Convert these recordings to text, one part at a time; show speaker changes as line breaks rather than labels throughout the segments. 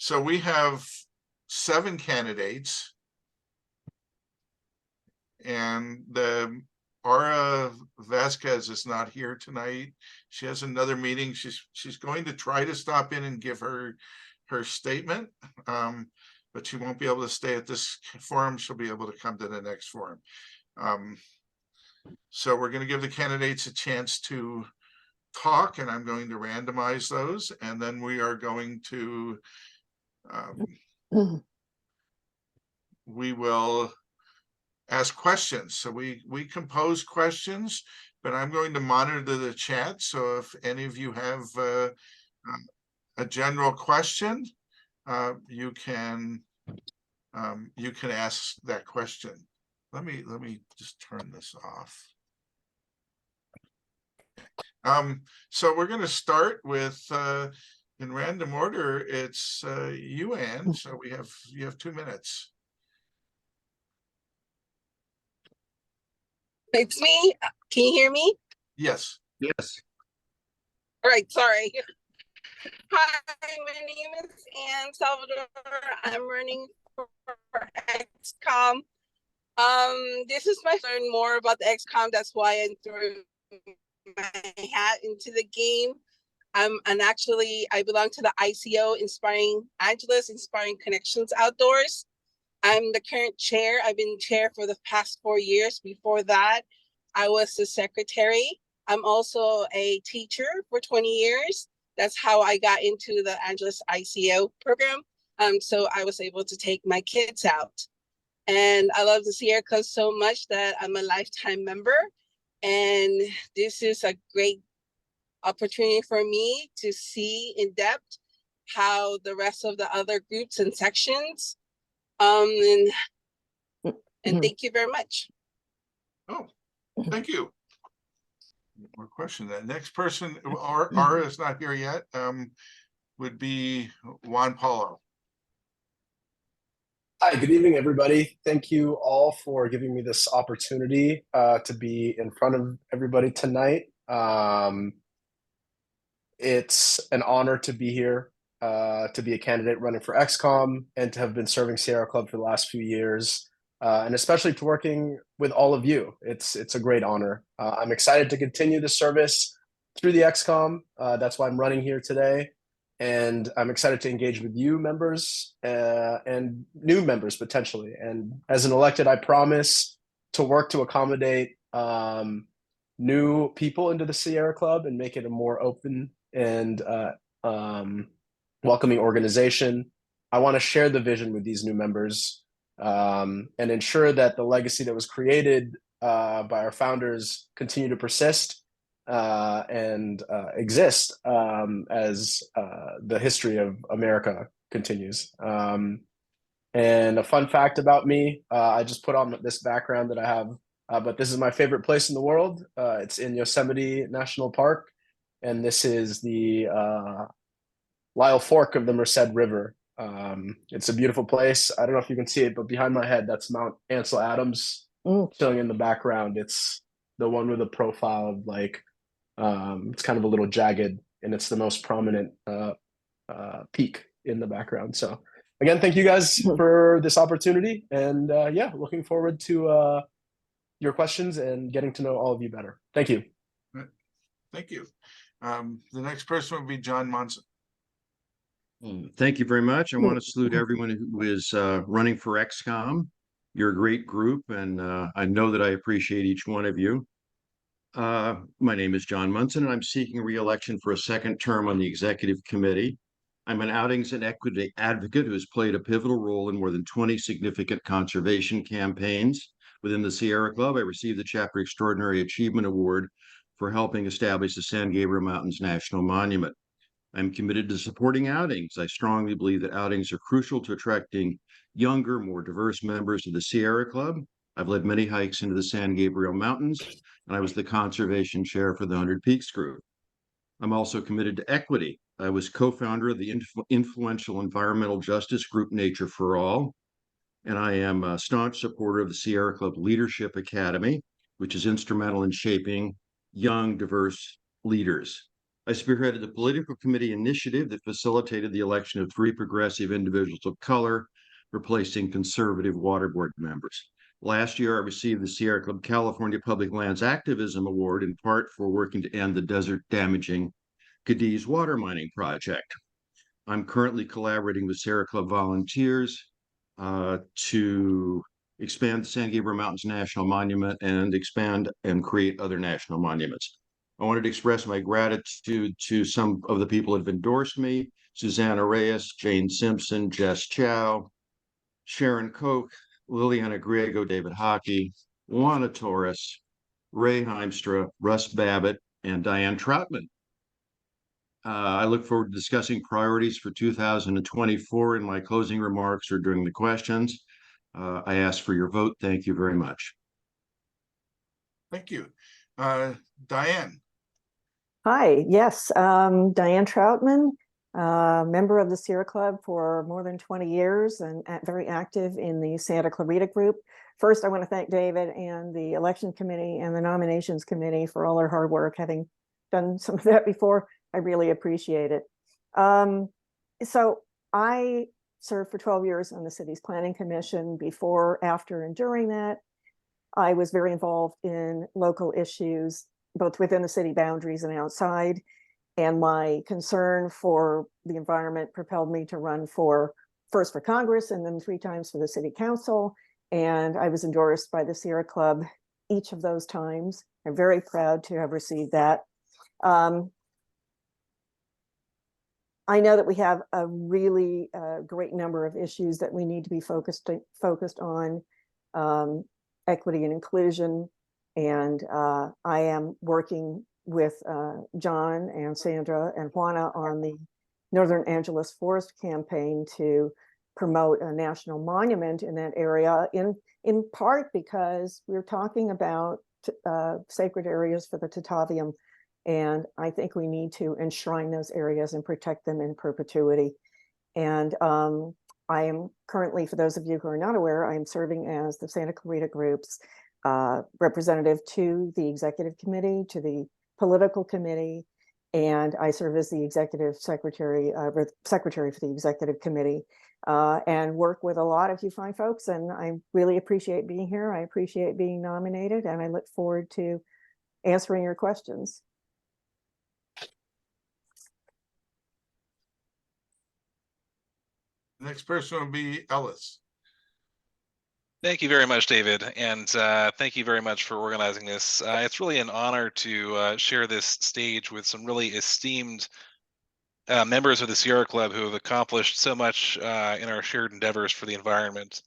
So we have 7 candidates, and Aura Vasquez is not here tonight. She has another meeting. She's going to try to stop in and give her statement, but she won't be able to stay at this forum. She'll be able to come to the next forum. So we're going to give the candidates a chance to talk, and I'm going to randomize those, and then we are going to we will ask questions. So we compose questions, but I'm going to monitor the chat. So if any of you have a general question, you can ask that question. Let me just turn this off. So we're going to start with in random order. It's you, Anne. So you have 2 minutes.
It's me. Can you hear me?
Yes.
Yes.
All right. Sorry. Hi, my name is Anne Salvador. I'm running for ExComm. This is my learn more about the ExComm. That's why I threw my hat into the game. I belong to the ICO, Inspiring Angeles, Inspiring Connections Outdoors. I'm the current chair. I've been chair for the past 4 years. Before that, I was the secretary. I'm also a teacher for 20 years. That's how I got into the Angeles ICO program. So I was able to take my kids out. And I love the Sierra Club so much that I'm a lifetime member. And this is a great opportunity for me to see in depth how the rest of the other groups and sections and thank you very much.
Oh, thank you. More question. The next person, Ara is not here yet, would be Juan Paulo.
Hi, good evening, everybody. Thank you all for giving me this opportunity to be in front of everybody tonight. It's an honor to be here, to be a candidate running for ExComm, and to have been serving Sierra Club for the last few years, and especially to working with all of you. It's a great honor. I'm excited to continue the service through the ExComm. That's why I'm running here today. And I'm excited to engage with you members and new members potentially. And as an elected, I promise to work to accommodate new people into the Sierra Club and make it a more open and welcoming organization. I want to share the vision with these new members and ensure that the legacy that was created by our founders continue to persist and exist as the history of America continues. And a fun fact about me, I just put on this background that I have, but this is my favorite place in the world. It's in Yosemite National Park, and this is the Lyle Fork of the Merced River. It's a beautiful place. I don't know if you can see it, but behind my head, that's Mount Ansel Adams chilling in the background. It's the one with a profile of like, it's kind of a little jagged, and it's the most prominent peak in the background. So again, thank you guys for this opportunity. And yeah, looking forward to your questions and getting to know all of you better. Thank you.
Thank you. The next person would be John Munson.
Thank you very much. I want to salute everyone who is running for ExComm. You're a great group, and I know that I appreciate each one of you. My name is John Munson, and I'm seeking re-election for a second term on the executive committee. I'm an outings and equity advocate who has played a pivotal role in more than 20 significant conservation campaigns. Within the Sierra Club, I received the Chapter Extraordinary Achievement Award for helping establish the San Gabriel Mountains National Monument. I'm committed to supporting outings. I strongly believe that outings are crucial to attracting younger, more diverse members of the Sierra Club. I've led many hikes into the San Gabriel Mountains, and I was the conservation chair for the 100 Peaks group. I'm also committed to equity. I was co-founder of the influential environmental justice group Nature for All, and I am a staunch supporter of the Sierra Club Leadership Academy, which is instrumental in shaping young, diverse leaders. I spearheaded the political committee initiative that facilitated the election of 3 progressive individuals of color, replacing conservative water board members. Last year, I received the Sierra Club California Public Lands Activism Award in part for working to end the desert-damaging Cadiz water mining project. I'm currently collaborating with Sierra Club volunteers to expand the San Gabriel Mountains National Monument and expand and create other national monuments. I wanted to express my gratitude to some of the people that have endorsed me: Susanna Reyes, Jane Simpson, Jess Chow, Sharon Koch, Liliana Griego, David Hockey, Juana Torres, Ray Heimstra, Russ Babbitt, and Diane Troutman. I look forward to discussing priorities for 2024 in my closing remarks or during the questions. I ask for your vote. Thank you very much.
Thank you. Diane.
Hi, yes, Diane Troutman, member of the Sierra Club for more than 20 years and very active in the Santa Clarita group. First, I want to thank David and the election committee and the nominations committee for all their hard work. Having done some of that before, I really appreciate it. So I served for 12 years on the city's planning commission. Before, after, and during that, I was very involved in local issues, both within the city boundaries and outside. And my concern for the environment propelled me to run first for Congress and then 3 times for the city council. And I was endorsed by the Sierra Club each of those times. I'm very proud to have received that. I know that we have a really great number of issues that we need to be focused on, equity and inclusion. And I am working with John and Sandra and Juana on the Northern Angeles Forest campaign to promote a national monument in that area, in part because we're talking about sacred areas for the Tataviam. And I think we need to enshrine those areas and protect them in perpetuity. And I am currently, for those of you who are not aware, I am serving as the Santa Clarita Group's representative to the executive committee, to the political committee, and I serve as the executive secretary, secretary for the executive committee, and work with a lot of you fine folks. And I really appreciate being here. I appreciate being nominated, and I look forward to answering your questions.
The next person will be Ellis.
Thank you very much, David, and thank you very much for organizing this. It's really an honor to share this stage with some really esteemed members of the Sierra Club who have accomplished so much in our shared endeavors for the environment.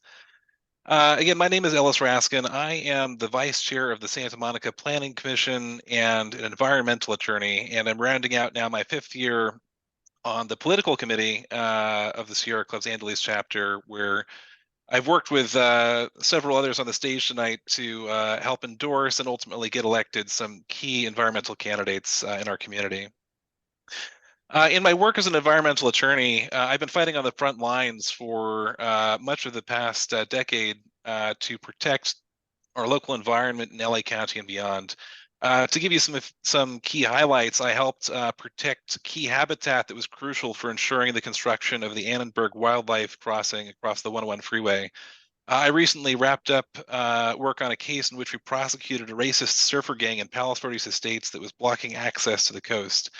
Again, my name is Ellis Raskin. I am the vice chair of the Santa Monica Planning Commission and an environmental attorney, and I'm rounding out now my 5th year on the political committee of the Sierra Club's Angeles chapter, where I've worked with several others on the stage tonight to help endorse and ultimately get elected some key environmental candidates in our community. In my work as an environmental attorney, I've been fighting on the front lines for much of the past decade to protect our local environment in LA County and beyond. To give you some key highlights, I helped protect key habitat that was crucial for ensuring the construction of the Annenberg Wildlife Crossing across the 101 freeway. I recently wrapped up work on a case in which we prosecuted a racist surfer gang in Palos Verdes Estates that was blocking access to the coast.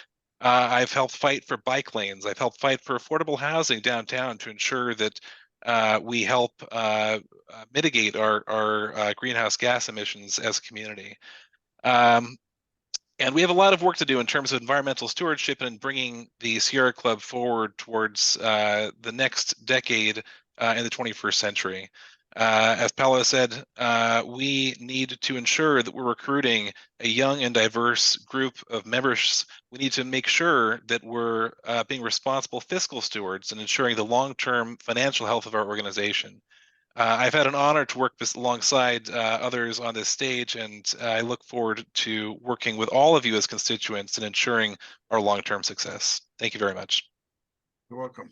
I've helped fight for bike lanes. I've helped fight for affordable housing downtown to ensure that we help mitigate our greenhouse gas emissions as a community. And we have a lot of work to do in terms of environmental stewardship and bringing the Sierra Club forward towards the next decade in the 21st century. As Paolo said, we need to ensure that we're recruiting a young and diverse group of members. We need to make sure that we're being responsible fiscal stewards and ensuring the long-term financial health of our organization. I've had an honor to work alongside others on this stage, and I look forward to working with all of you as constituents and ensuring our long-term success. Thank you very much.
You're welcome.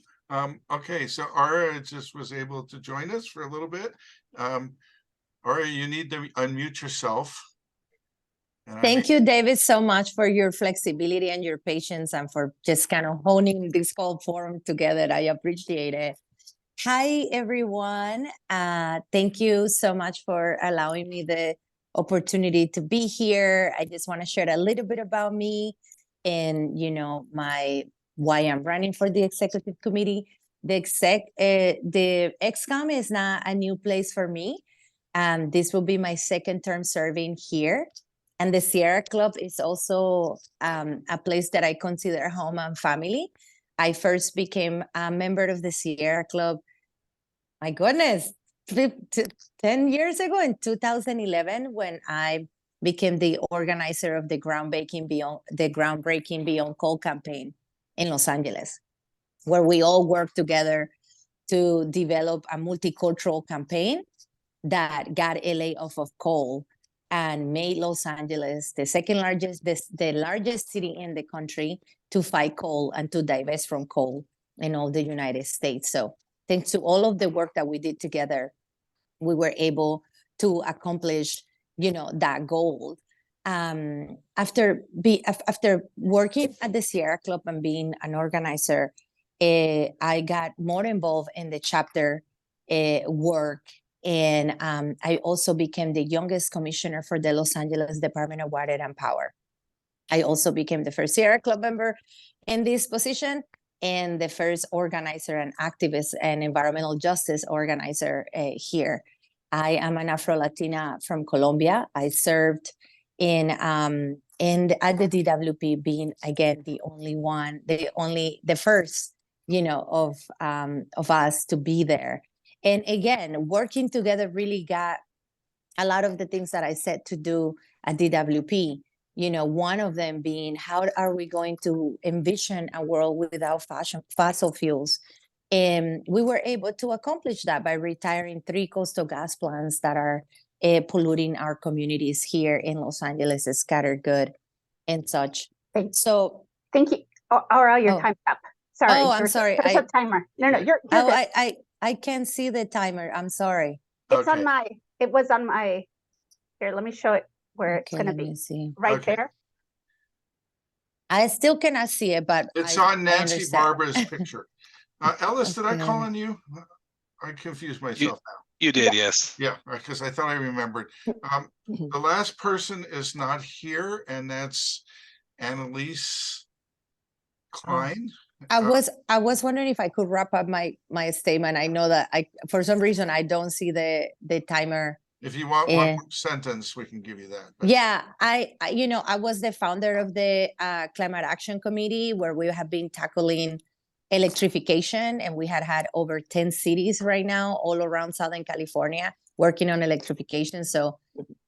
Okay, so Ara just was able to join us for a little bit. Ara, you need to unmute yourself. And
Thank you, David, so much for your flexibility and your patience and for just kind of honing this whole forum together. I appreciate it. Hi, everyone. Thank you so much for allowing me the opportunity to be here. I just want to share a little bit about me and, why I'm running for the executive committee. The ExComm is not a new place for me. This will be my second term serving here. And the Sierra Club is also a place that I consider home and family. I first became a member of the Sierra Club, my goodness, 10 years ago in 2011, when I became the organizer of the Groundbreaking Beyond Coal campaign in Los Angeles, where we all worked together to develop a multicultural campaign that got LA off of coal and made Los Angeles the second largest, the largest city in the country to fight coal and to divest from coal in all the United States. So thanks to all of the work that we did together, we were able to accomplish, that goal. After working at the Sierra Club and being an organizer, I got more involved in the chapter work. And I also became the youngest commissioner for the Los Angeles Department of Water and Power. I also became the first Sierra Club member in this position and the first organizer and activist and environmental justice organizer here. I am an Afro-Latina from Colombia. I served at the DWP, being again the first, of us to be there. And again, working together really got a lot of the things that I said to do at DWP. One of them being, how are we going to envision a world without fossil fuels? And we were able to accomplish that by retiring 3 coastal gas plants that are polluting our communities here in Los Angeles, Scattered Good and such.
Thank you. Aura, your time's up. Sorry.
Oh, I'm sorry.
There's a timer. No, you're good.
I can't see the timer. I'm sorry.
It's on it was on my, here, let me show it where it's going to be. Right there.
I still cannot see it, but
it's on Nancy Barbara's picture. Ellis, did I call on you? I confused myself now.
You did, yes.
Yeah, because I thought I remembered. The last person is not here, and that's Annalise Klein.
I was wondering if I could wrap up my statement. I know that for some reason I don't see the timer.
If you want one more sentence, we can give you that. But.
Yeah, I was the founder of the Climate Action Committee, where we have been tackling electrification, and we had over 10 cities right now all around Southern California working on electrification. So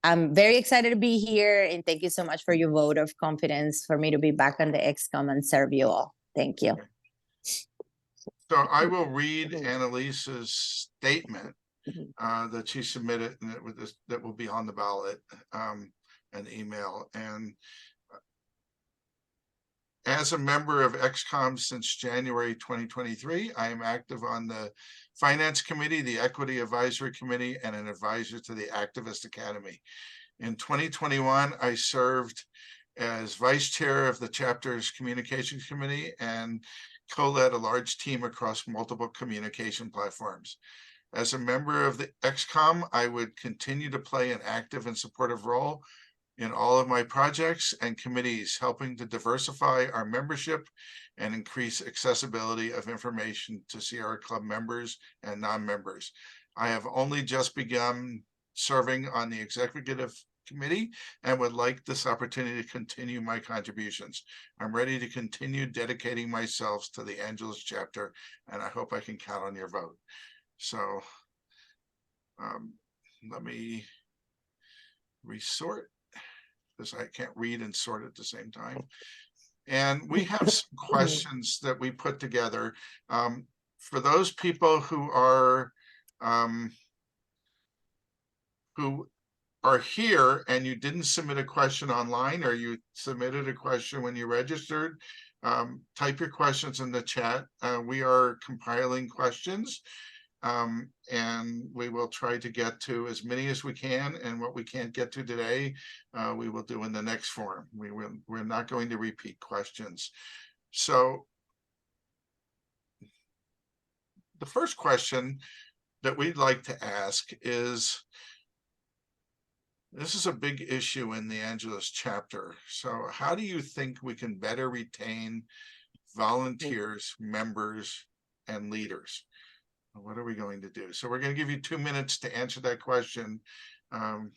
I'm very excited to be here, and thank you so much for your vote of confidence for me to be back on the ExComm and serve you all. Thank you.
So I will read Annalise's statement that she submitted, and that will be on the ballot, an email. And as a member of ExComm since January 2023, I am active on the Finance Committee, the Equity Advisory Committee, and an advisor to the Activist Academy. In 2021, I served as vice chair of the chapter's communications committee and co-led a large team across multiple communication platforms. As a member of the ExComm, I would continue to play an active and supportive role in all of my projects and committees, helping to diversify our membership and increase accessibility of information to Sierra Club members and non-members. I have only just begun serving on the executive committee and would like this opportunity to continue my contributions. I'm ready to continue dedicating myself to the Angeles chapter, and I hope I can count on your vote. So let me resort, because I can't read and sort at the same time. And we have some questions that we put together for those people who are here and you didn't submit a question online, or you submitted a question when you registered. Type your questions in the chat. We are compiling questions. And we will try to get to as many as we can, and what we can't get to today, we will do in the next forum. We're not going to repeat questions. So the first question that we'd like to ask is, this is a big issue in the Angeles chapter. So how do you think we can better retain volunteers, members, and leaders? What are we going to do? So we're going to give you 2 minutes to answer that question. And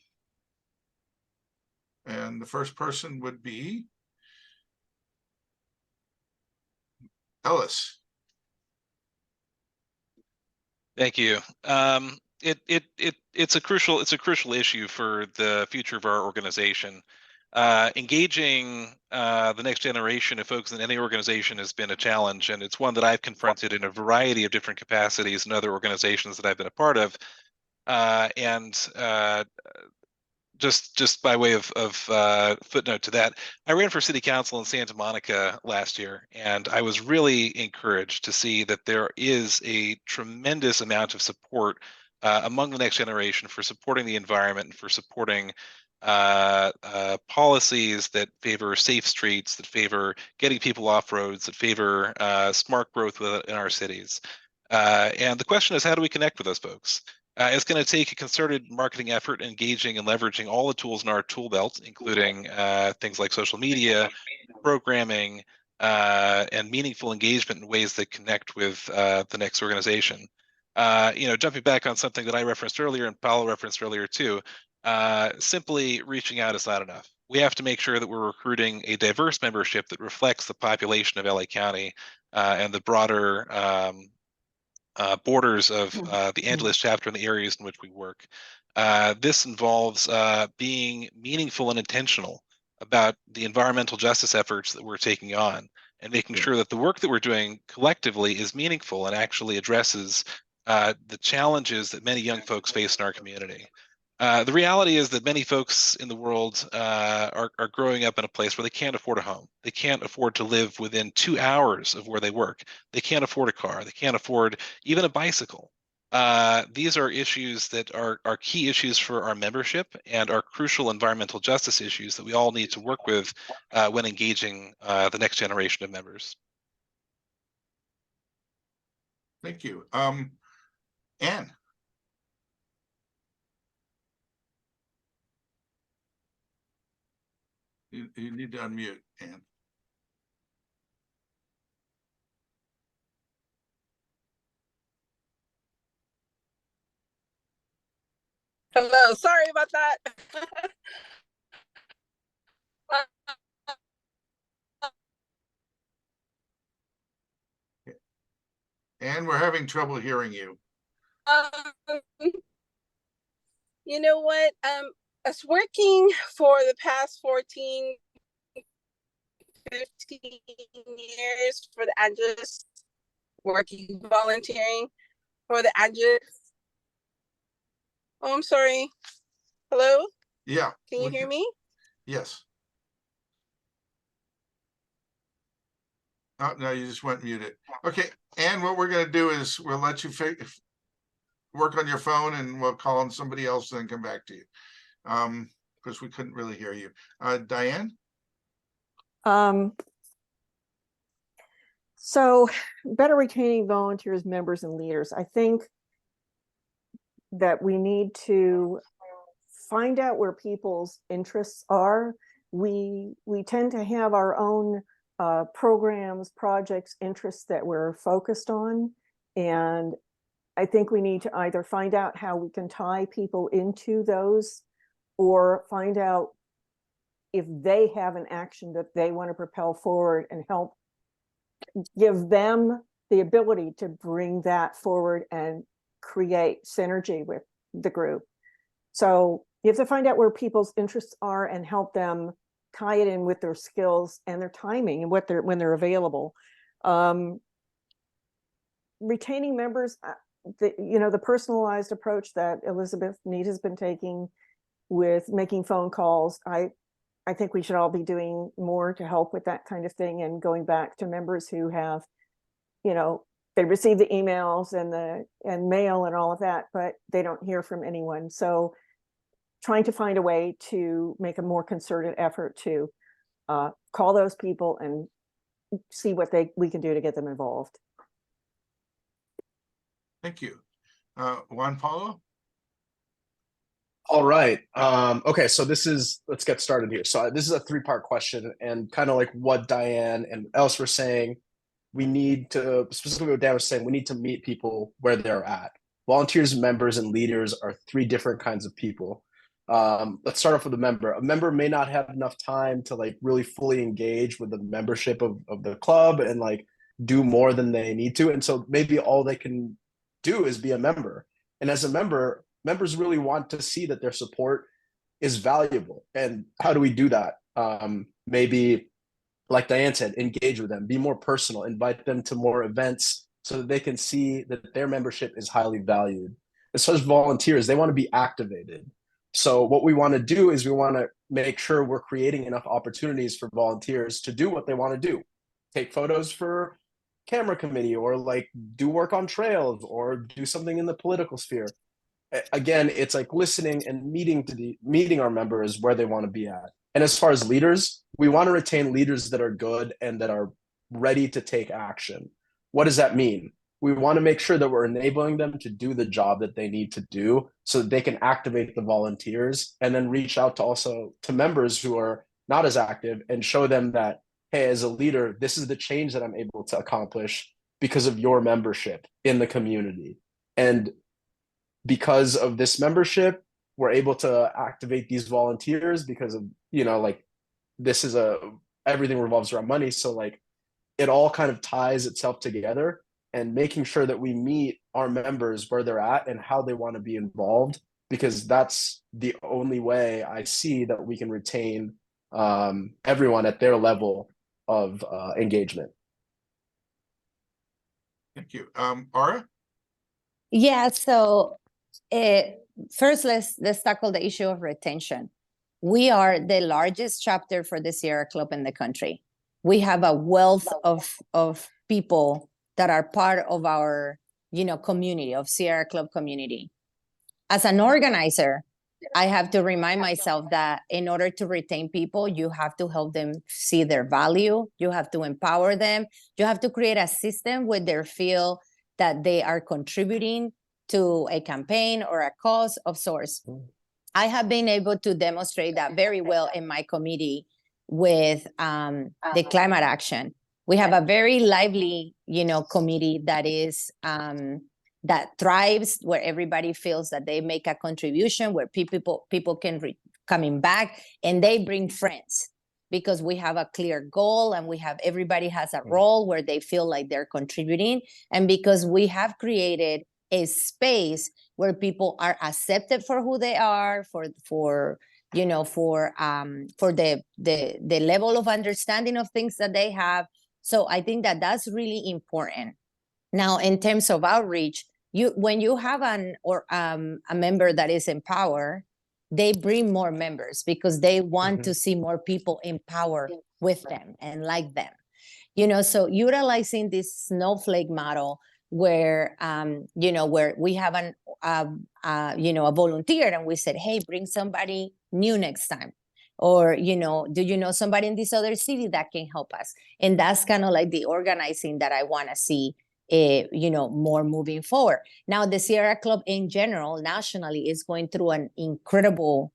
the first person would be Ellis.
Thank you. It's a crucial issue for the future of our organization. Engaging the next generation of folks in any organization has been a challenge, and it's one that I've confronted in a variety of different capacities in other organizations that I've been a part of. Just by way of footnote to that, I ran for city council in Santa Monica last year, and I was really encouraged to see that there is a tremendous amount of support among the next generation for supporting the environment and for supporting policies that favor safe streets, that favor getting people off roads, that favor smart growth in our cities. And the question is, how do we connect with those folks? It's going to take a concerted marketing effort, engaging and leveraging all the tools in our tool belt, including things like social media, programming, and meaningful engagement in ways that connect with the next organization. Jumping back on something that I referenced earlier and Paolo referenced earlier too, simply reaching out is not enough. We have to make sure that we're recruiting a diverse membership that reflects the population of LA County and the broader borders of the Angeles chapter and the areas in which we work. This involves being meaningful and intentional about the environmental justice efforts that we're taking on, and making sure that the work that we're doing collectively is meaningful and actually addresses the challenges that many young folks face in our community. The reality is that many folks in the world are growing up in a place where they can't afford a home. They can't afford to live within 2 hours of where they work. They can't afford a car. They can't afford even a bicycle. These are issues that are key issues for our membership and are crucial environmental justice issues that we all need to work with when engaging the next generation of members.
Thank you. Anne. You need to unmute, Anne.
Hello, sorry about that.
Anne, we're having trouble hearing you.
You know what? It's working for the past 14, 15 years for the Angeles, working, volunteering for the Angeles. Oh, I'm sorry. Hello?
Yeah.
Can you hear me?
Yes. Oh, no, you just went muted. Okay, Anne, what we're going to do is we'll let you work on your phone, and we'll call on somebody else and then come back to you. Because we couldn't really hear you. Diane?
So better retaining volunteers, members, and leaders. I think that we need to find out where people's interests are. We tend to have our own programs, projects, interests that we're focused on. And I think we need to either find out how we can tie people into those, or find out if they have an action that they want to propel forward, and help give them the ability to bring that forward and create synergy with the group. So you have to find out where people's interests are and help them tie it in with their skills and their timing and when they're available. Retaining members, the personalized approach that Elizabeth Need has been taking with making phone calls, I think we should all be doing more to help with that kind of thing, and going back to members who have, they receive the emails and mail and all of that, but they don't hear from anyone. So trying to find a way to make a more concerted effort to call those people and see what we can do to get them involved.
Thank you. Juan Paulo?
All right. Okay, so let's get started here. So this is a three-part question, and kind of like what Diane and else were saying, we need to, specifically what Dan was saying, we need to meet people where they're at. Volunteers, members, and leaders are three different kinds of people. Let's start off with a member. A member may not have enough time to like really fully engage with the membership of the club and like do more than they need to. And so maybe all they can do is be a member. And as a member, members really want to see that their support is valuable. And how do we do that? Maybe, like Diane said, engage with them, be more personal, invite them to more events so that they can see that their membership is highly valued. As far as volunteers, they want to be activated. So what we want to do is we want to make sure we're creating enough opportunities for volunteers to do what they want to do. Take photos for camera committee, or like do work on trails, or do something in the political sphere. Again, it's like listening and meeting our members where they want to be at. And as far as leaders, we want to retain leaders that are good and that are ready to take action. What does that mean? We want to make sure that we're enabling them to do the job that they need to do so that they can activate the volunteers, and then reach out to also to members who are not as active and show them that, hey, as a leader, this is the change that I'm able to accomplish because of your membership in the community. And because of this membership, we're able to activate these volunteers because of, like everything revolves around money. So like it all kind of ties itself together, and making sure that we meet our members where they're at and how they want to be involved, because that's the only way I see that we can retain everyone at their level of engagement.
Thank you. Ara?
Yeah, so first let's tackle the issue of retention. We are the largest chapter for the Sierra Club in the country. We have a wealth of people that are part of our community, of Sierra Club community. As an organizer, I have to remind myself that in order to retain people, you have to help them see their value. You have to empower them. You have to create a system where they feel that they are contributing to a campaign or a cause of sorts. I have been able to demonstrate that very well in my committee with the climate action. We have a very lively, committee that is that thrives, where everybody feels that they make a contribution, where people can coming back, and they bring friends because we have a clear goal, and everybody has a role where they feel like they're contributing, and because we have created a space where people are accepted for who they are, for the level of understanding of things that they have. So I think that that's really important. Now, in terms of outreach, when you have a member that is in power, they bring more members because they want to see more people in power with them and like them. So utilizing this snowflake model where where we have a volunteer, and we said, hey, bring somebody new next time, or do you know somebody in this other city that can help us? And that's kind of like the organizing that I want to see more moving forward. Now, the Sierra Club in general, nationally, is going through an incredible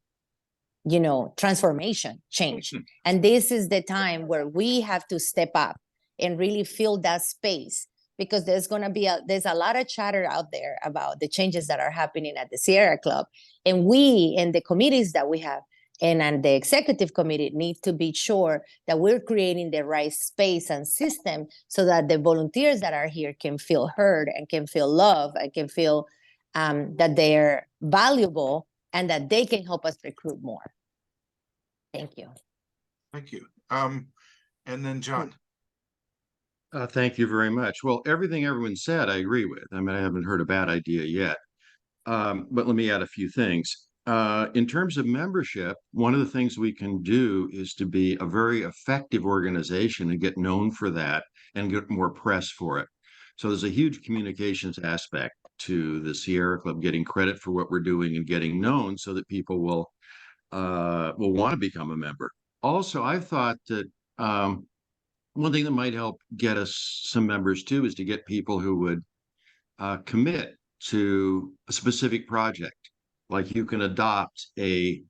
transformation, change. And this is the time where we have to step up and really fill that space, because there's a lot of chatter out there about the changes that are happening at the Sierra Club. And we, in the committees that we have, and the executive committee, need to be sure that we're creating the right space and system so that the volunteers that are here can feel heard and can feel loved and can feel that they're valuable and that they can help us recruit more. Thank you.
Thank you. And then John.
Thank you very much. Well, everything everyone said, I agree with. I mean, I haven't heard a bad idea yet. But let me add a few things. In terms of membership, one of the things we can do is to be a very effective organization and get known for that and get more press for it. So there's a huge communications aspect to the Sierra Club, getting credit for what we're doing and getting known so that people will want to become a member. Also, I thought that one thing that might help get us some members too is to get people who would commit to a specific project. Like you can adopt a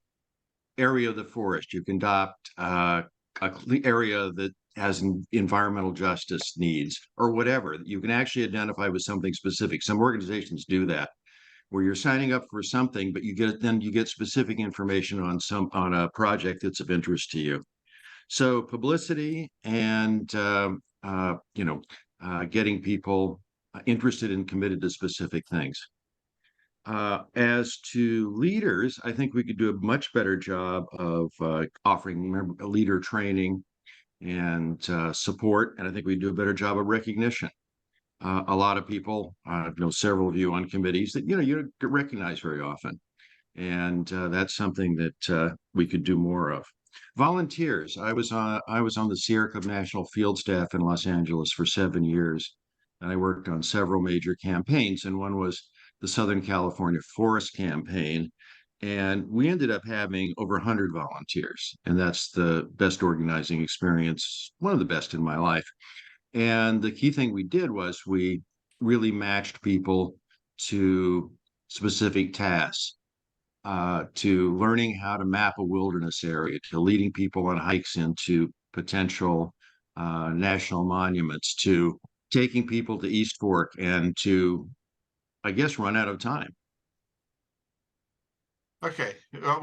area of the forest, you can adopt area that has environmental justice needs or whatever. You can actually identify with something specific. Some organizations do that, where you're signing up for something, but you get specific information on a project that's of interest to you. So publicity and getting people interested and committed to specific things. As to leaders, I think we could do a much better job of offering leader training and support, and I think we do a better job of recognition. A lot of people, I know several of you on committees that you don't get recognized very often, and that's something that we could do more of. Volunteers. I was on the Sierra Club National Field Staff in Los Angeles for 7 years, and I worked on several major campaigns, and one was the Southern California Forest Campaign, and we ended up having over 100 volunteers, and that's the best organizing experience, one of the best in my life. And the key thing we did was we really matched people to specific tasks, to learning how to map a wilderness area, to leading people on hikes into potential national monuments, to taking people to East Fork, and to, I guess, run out of time.
Okay, well,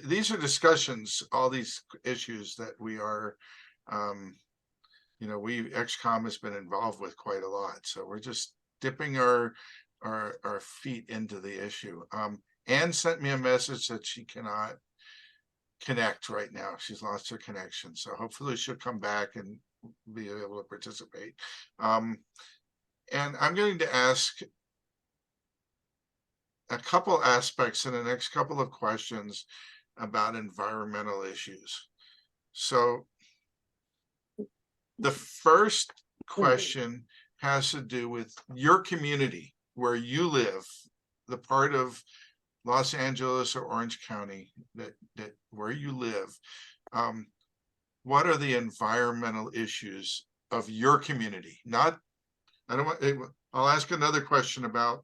these are discussions, all these issues that we are, ExComm has been involved with quite a lot. So we're just dipping our feet into the issue. Anne sent me a message that she cannot connect right now. She's lost her connection. So hopefully she'll come back and be able to participate. And I'm going to ask a couple aspects in the next couple of questions about environmental issues. So the first question has to do with your community, where you live, the part of Los Angeles or Orange County that where you live. What are the environmental issues of your community? I'll ask another question about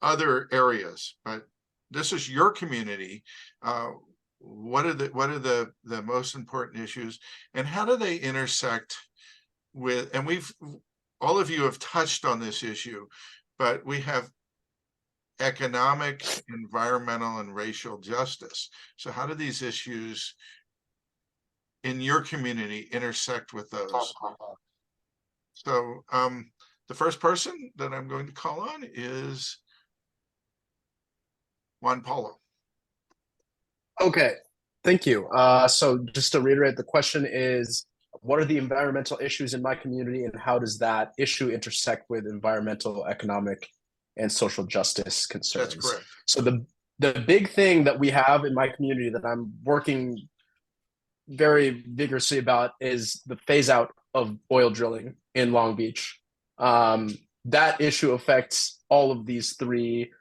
other areas, but this is your community. What are the most important issues, and how do they intersect with, and all of you have touched on this issue, but we have economic, environmental, and racial justice. So how do these issues in your community intersect with those? So the first person that I'm going to call on is Juan Paulo.
Okay, thank you. So just to reiterate, the question is, what are the environmental issues in my community, and how does that issue intersect with environmental, economic, and social justice concerns?
That's correct.
So the big thing that we have in my community that I'm working very vigorously about is the phase out of oil drilling in Long Beach. That issue affects all of these three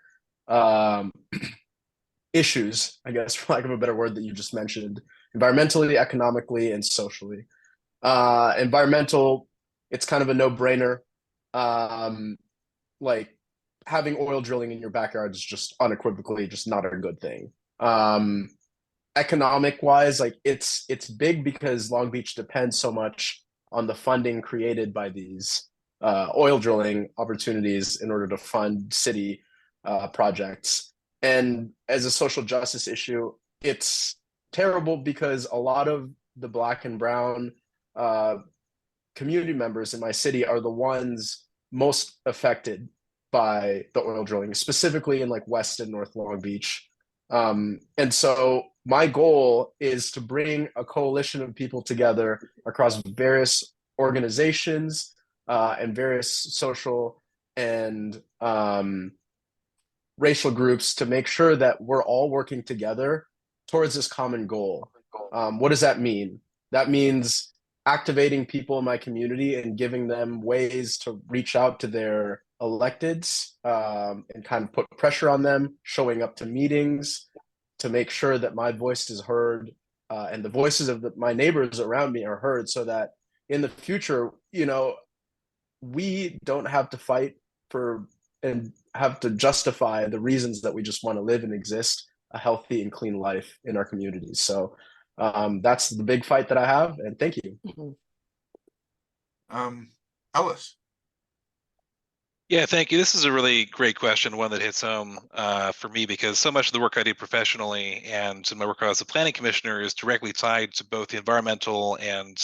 issues, I guess, for lack of a better word, that you just mentioned: environmentally, economically, and socially. Environmental, it's kind of a no-brainer. Like having oil drilling in your backyard is just unequivocally just not a good thing. Economic wise, like it's big because Long Beach depends so much on the funding created by these oil drilling opportunities in order to fund city projects. And as a social justice issue, it's terrible because a lot of the Black and Brown community members in my city are the ones most affected by the oil drilling, specifically in like West and North Long Beach. And so my goal is to bring a coalition of people together across various organizations and various social and racial groups to make sure that we're all working together towards this common goal. What does that mean? That means activating people in my community and giving them ways to reach out to their electeds, and kind of put pressure on them, showing up to meetings to make sure that my voice is heard, and the voices of my neighbors around me are heard, so that in the future, we don't have to fight for and have to justify the reasons that we just want to live and exist a healthy and clean life in our communities. So that's the big fight that I have, and thank you.
Ellis.
Yeah, thank you. This is a really great question, one that hits home for me, because so much of the work I do professionally and my work as a planning commissioner is directly tied to both the environmental and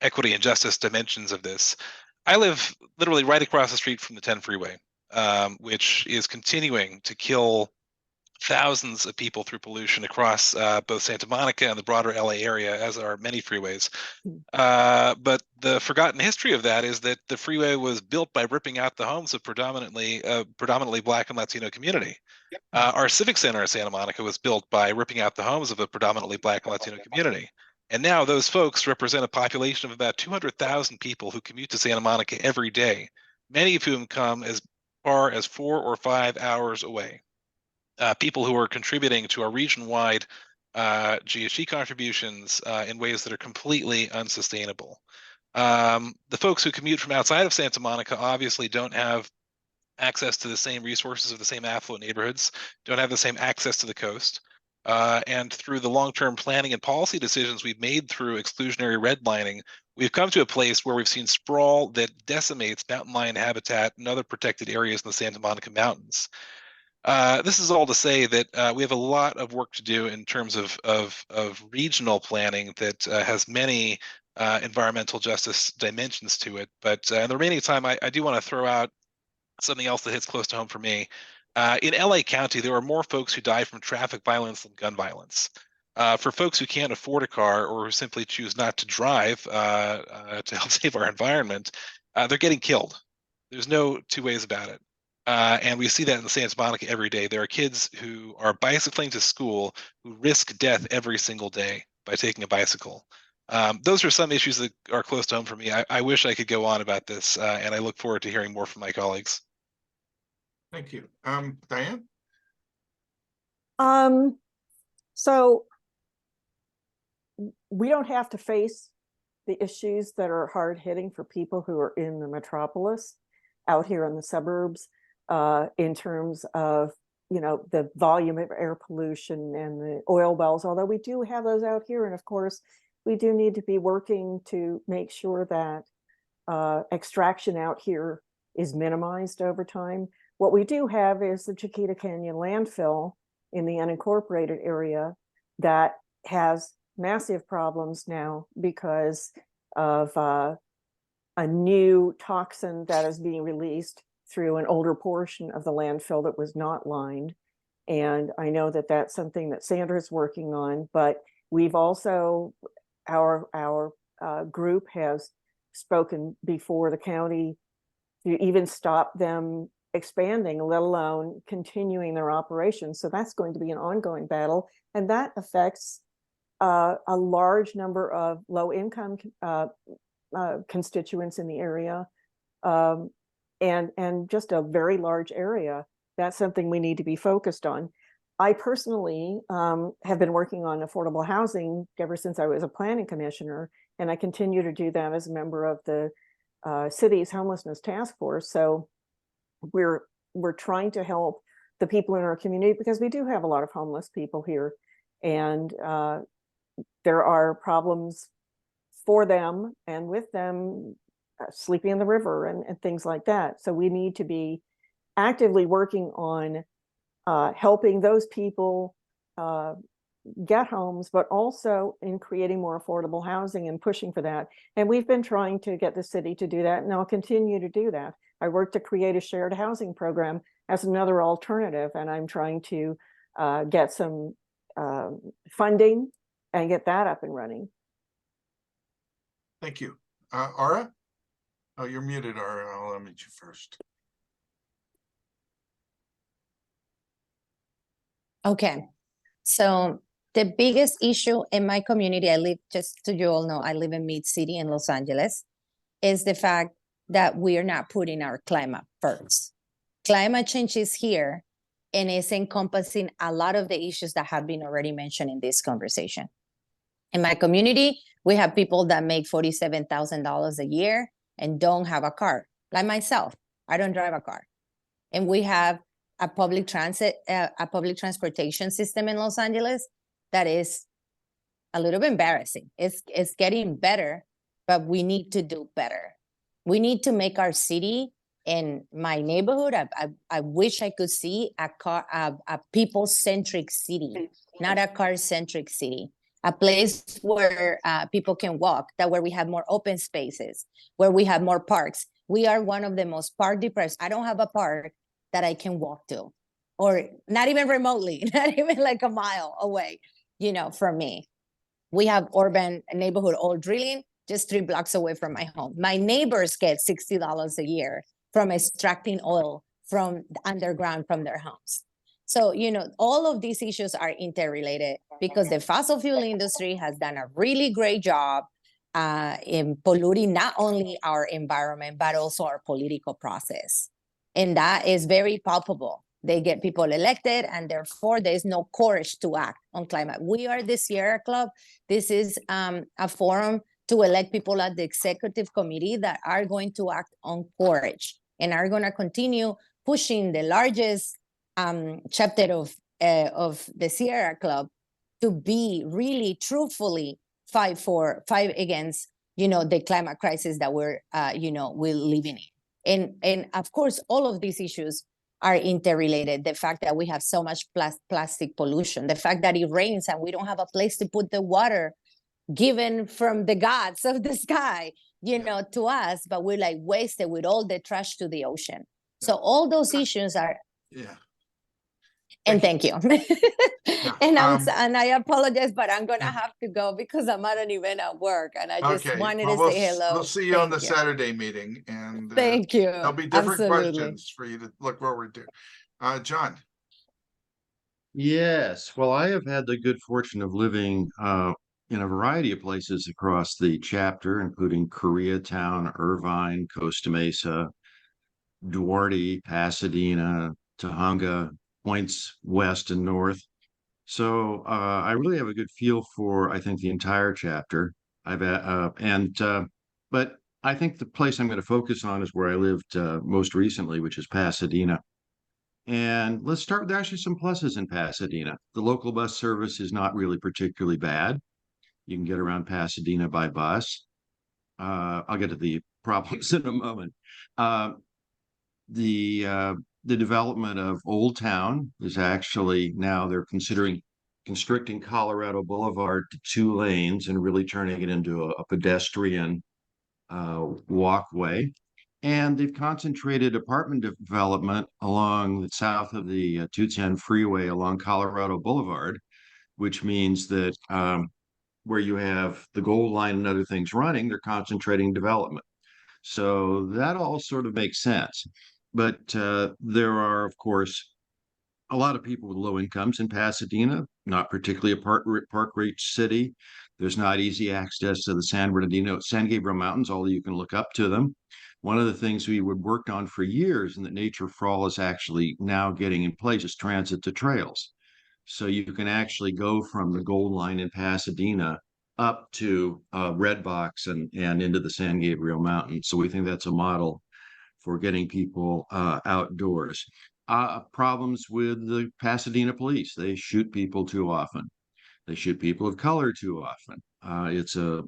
equity and justice dimensions of this. I live literally right across the street from the 10 freeway, which is continuing to kill thousands of people through pollution across both Santa Monica and the broader LA area, as are many freeways. But the forgotten history of that is that the freeway was built by ripping out the homes of predominantly Black and Latino community. Our civic center in Santa Monica was built by ripping out the homes of a predominantly Black and Latino community. And now those folks represent a population of about 200,000 people who commute to Santa Monica every day, many of whom come as far as 4 or 5 hours away. People who are contributing to our region-wide GHG contributions in ways that are completely unsustainable. The folks who commute from outside of Santa Monica obviously don't have access to the same resources of the same affluent neighborhoods, don't have the same access to the coast. And through the long-term planning and policy decisions we've made through exclusionary redlining, we've come to a place where we've seen sprawl that decimates mountain lion habitat and other protected areas in the Santa Monica Mountains. This is all to say that we have a lot of work to do in terms of regional planning that has many environmental justice dimensions to it. But in the remaining time, I do want to throw out something else that hits close to home for me. In LA County, there are more folks who die from traffic violence than gun violence. For folks who can't afford a car or who simply choose not to drive to help save our environment, they're getting killed. There's no two ways about it. And we see that in Santa Monica every day. There are kids who are bicycling to school who risk death every single day by taking a bicycle. Those are some issues that are close to home for me. I wish I could go on about this, and I look forward to hearing more from my colleagues.
Thank you. Diane?
So we don't have to face the issues that are hard hitting for people who are in the metropolis out here in the suburbs, in terms of, the volume of air pollution and the oil wells, although we do have those out here. And of course, we do need to be working to make sure that extraction out here is minimized over time. What we do have is the Chiquita Canyon landfill in the unincorporated area that has massive problems now because of a new toxin that is being released through an older portion of the landfill that was not lined. And I know that that's something that Sandra's working on, but we've also, our group has spoken before the county to even stop them expanding, let alone continuing their operations. So that's going to be an ongoing battle. And that affects a large number of low-income constituents in the area, and just a very large area. That's something we need to be focused on. I personally have been working on affordable housing ever since I was a planning commissioner, and I continue to do that as a member of the city's homelessness task force. So we're trying to help the people in our community because we do have a lot of homeless people here, and there are problems for them and with them, sleeping in the river and things like that. So we need to be actively working on helping those people get homes, but also in creating more affordable housing and pushing for that. And we've been trying to get the city to do that, and I'll continue to do that. I work to create a shared housing program as another alternative, and I'm trying to get some funding and get that up and running.
Thank you. Ara? Oh, you're muted, Ara. I'll unmute you first.
Okay, so The biggest issue in my community, I live, just so you all know, I live in Mid-City in Los Angeles, is the fact that we are not putting our climate first. Climate change is here and it's encompassing a lot of the issues that have been already mentioned in this conversation. In my community, we have people that make $47,000 a year and don't have a car, like myself. I don't drive a car. And we have a public transportation system in Los Angeles that is a little bit embarrassing. It's getting better, but we need to do better. We need to make our city, in my neighborhood, I wish I could see a people-centric city, not a car-centric city. A place where people can walk, where we have more open spaces, where we have more parks. We are one of the most park deprived. I don't have a park that I can walk to, or not even remotely, not even like a mile away, from me. We have urban neighborhood oil drilling just 3 blocks away from my home. My neighbors get $60 a year from extracting oil from underground from their homes. So, all of these issues are interrelated because the fossil fuel industry has done a really great job in polluting not only our environment, but also our political process. And that is very palpable. They get people elected, and therefore there's no courage to act on climate. We are the Sierra Club. This is a forum to elect people at the executive committee that are going to act on courage and are going to continue pushing the largest chapter of the Sierra Club to be really truthfully fight against, the climate crisis that we're living in. And of course, all of these issues are interrelated. The fact that we have so much plastic pollution, the fact that it rains and we don't have a place to put the water given from the gods of the sky, to us, but we're like wasted with all the trash to the ocean. So all those issues are.
Yeah.
And thank you.
Yeah.
And I apologize, but I'm gonna have to go because I'm at an event at work, and I just wanted to say hello.
We'll see you on the Saturday meeting, and
thank you.
There'll be different questions for you to look forward to. John.
Yes, well, I have had the good fortune of living in a variety of places across the chapter, including Koreatown, Irvine, Costa Mesa, Duarte, Pasadena, Tahunga, points west and north. So I really have a good feel for, I think, the entire chapter. But I think the place I'm going to focus on is where I lived most recently, which is Pasadena. And let's start with actually some pluses in Pasadena. The local bus service is not really particularly bad. You can get around Pasadena by bus. I'll get to the problems in a moment. The development of Old Town is actually now they're considering constricting Colorado Boulevard to 2 lanes and really turning it into a pedestrian walkway. And they've concentrated apartment development along the south of the 210 freeway along Colorado Boulevard, which means that where you have the Gold Line and other things running, they're concentrating development. So that all sort of makes sense. But there are, of course, a lot of people with low incomes in Pasadena, not particularly a park-rich city. There's not easy access to the San Gabriel Mountains, although you can look up to them. One of the things we would worked on for years and that Nature for All is actually now getting in place is transit to trails. So you can actually go from the Gold Line in Pasadena up to Red Box and into the San Gabriel Mountains. So we think that's a model for getting people outdoors. Problems with the Pasadena police. They shoot people too often. They shoot people of color too often. It's a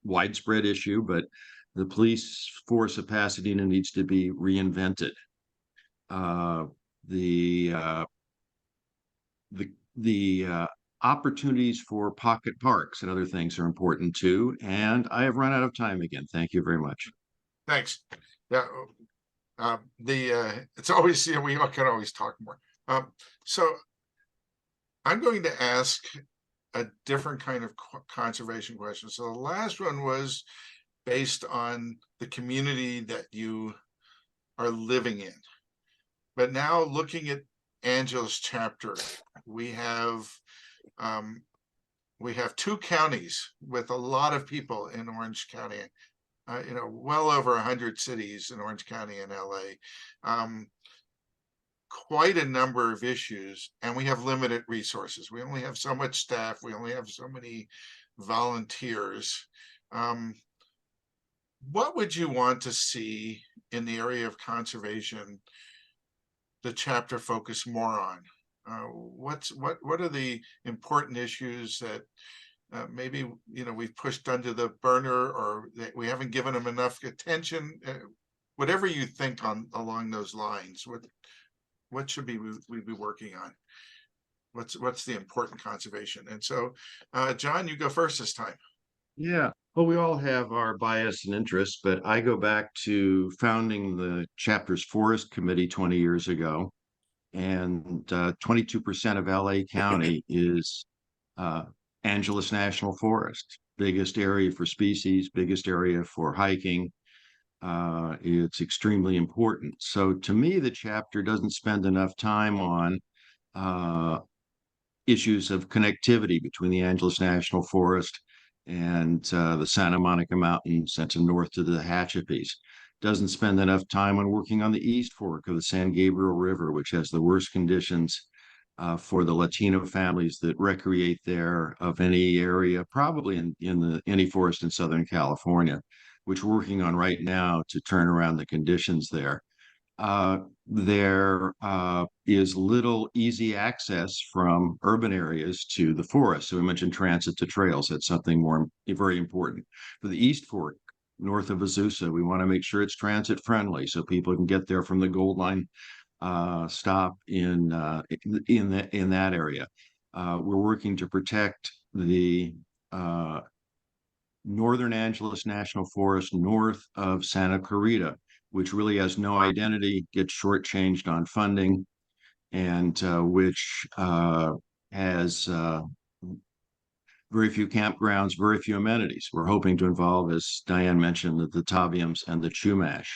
widespread issue, but the police force of Pasadena needs to be reinvented. The opportunities for pocket parks and other things are important too. And I have run out of time again. Thank you very much.
Thanks. Yeah. It's always, we can always talk more. So I'm going to ask a different kind of conservation question. So the last one was based on the community that you are living in. But now looking at Angela's chapter, we have we have 2 counties with a lot of people in Orange County. Well over 100 cities in Orange County and LA. Quite a number of issues, and we have limited resources. We only have so much staff. We only have so many volunteers. What would you want to see in the area of conservation the chapter focus more on? What are the important issues that maybe we've pushed under the burner, or that we haven't given them enough attention? Whatever you think along those lines, what should we be working on? What's the important conservation? And so, John, you go first this time.
Yeah. Well, we all have our bias and interests, but I go back to founding the chapter's forest committee 20 years ago, and 22% of LA County is Angeles National Forest, biggest area for species, biggest area for hiking. It's extremely important. So to me, the chapter doesn't spend enough time on issues of connectivity between the Angeles National Forest and the Santa Monica Mountains and to north to the Tehachapies. Doesn't spend enough time on working on the East Fork of the San Gabriel River, which has the worst conditions for the Latino families that recreate there of any area, probably in any forest in Southern California, which we're working on right now to turn around the conditions there. There is little easy access from urban areas to the forest. So we mentioned transit to trails. That's something very important. For the East Fork, north of Azusa, we want to make sure it's transit friendly so people can get there from the Gold Line stop in that area. We're working to protect the Northern Angeles National Forest north of Santa Clarita, which really has no identity, gets shortchanged on funding, and which has very few campgrounds, very few amenities. We're hoping to involve, as Diane mentioned, the Taviums and the Chumash.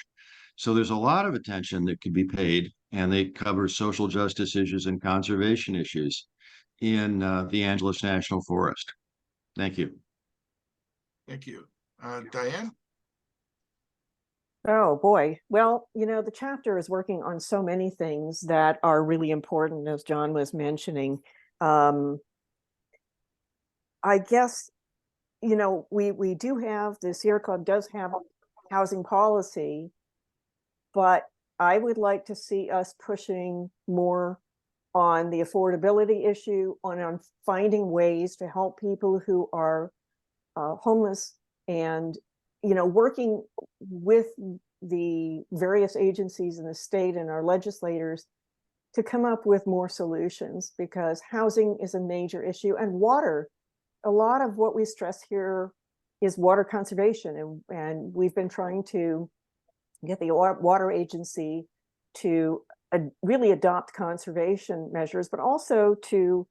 So there's a lot of attention that could be paid, and they cover social justice issues and conservation issues in the Angeles National Forest. Thank you.
Thank you. Diane?
Oh boy. Well, the chapter is working on so many things that are really important, as John was mentioning. I guess, we do have, the Sierra Club does have a housing policy, but I would like to see us pushing more on the affordability issue, on finding ways to help people who are homeless, and working with the various agencies in the state and our legislators to come up with more solutions, because housing is a major issue, and water. A lot of what we stress here is water conservation, and we've been trying to get the water agency to really adopt conservation measures, but also to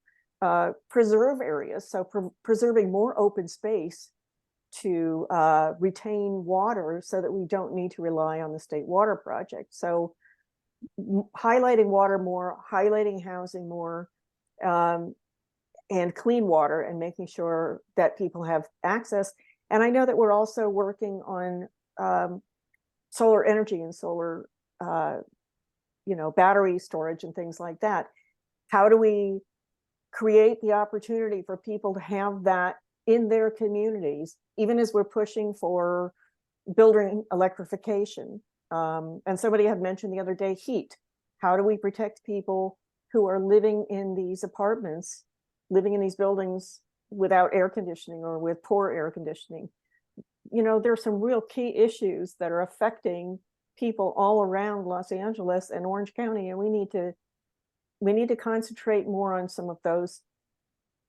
preserve areas. So preserving more open space to retain water so that we don't need to rely on the state water project. So highlighting water more, highlighting housing more, and clean water, and making sure that people have access. And I know that we're also working on solar energy and solar, battery storage and things like that. How do we create the opportunity for people to have that in their communities, even as we're pushing for building electrification? And somebody had mentioned the other day, heat. How do we protect people who are living in these apartments, living in these buildings without air conditioning or with poor air conditioning? There are some real key issues that are affecting people all around Los Angeles and Orange County, and we need to concentrate more on some of those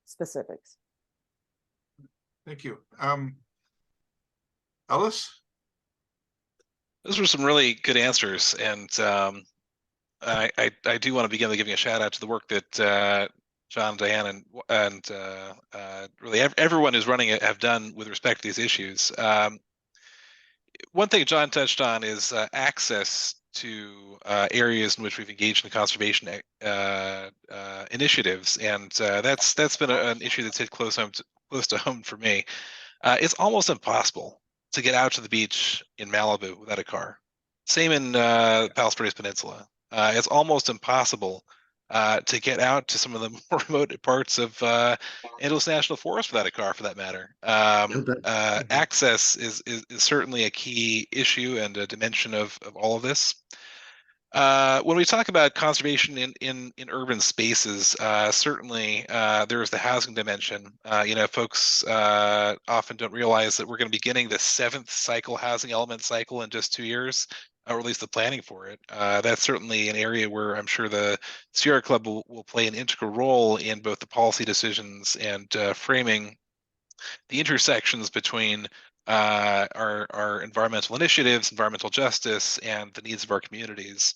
specifics.
Thank you. Ellis?
Those were some really good answers, and I do want to begin by giving a shout out to the work that John, Diane, and really everyone who's running it have done with respect to these issues. One thing John touched on is access to areas in which we've engaged in conservation initiatives, and that's been an issue that's hit close home close to home for me. It's almost impossible to get out to the beach in Malibu without a car. Same in Palos Verdes Peninsula. It's almost impossible to get out to some of the more remote parts of Angeles National Forest without a car, for that matter. Access is certainly a key issue and a dimension of all of this. When we talk about conservation in urban spaces, certainly there's the housing dimension. Folks often don't realize that we're going to be getting the 7th cycle housing element cycle in just 2 years, or at least the planning for it. That's certainly an area where I'm sure the Sierra Club will play an integral role in both the policy decisions and framing the intersections between our environmental initiatives, environmental justice, and the needs of our communities.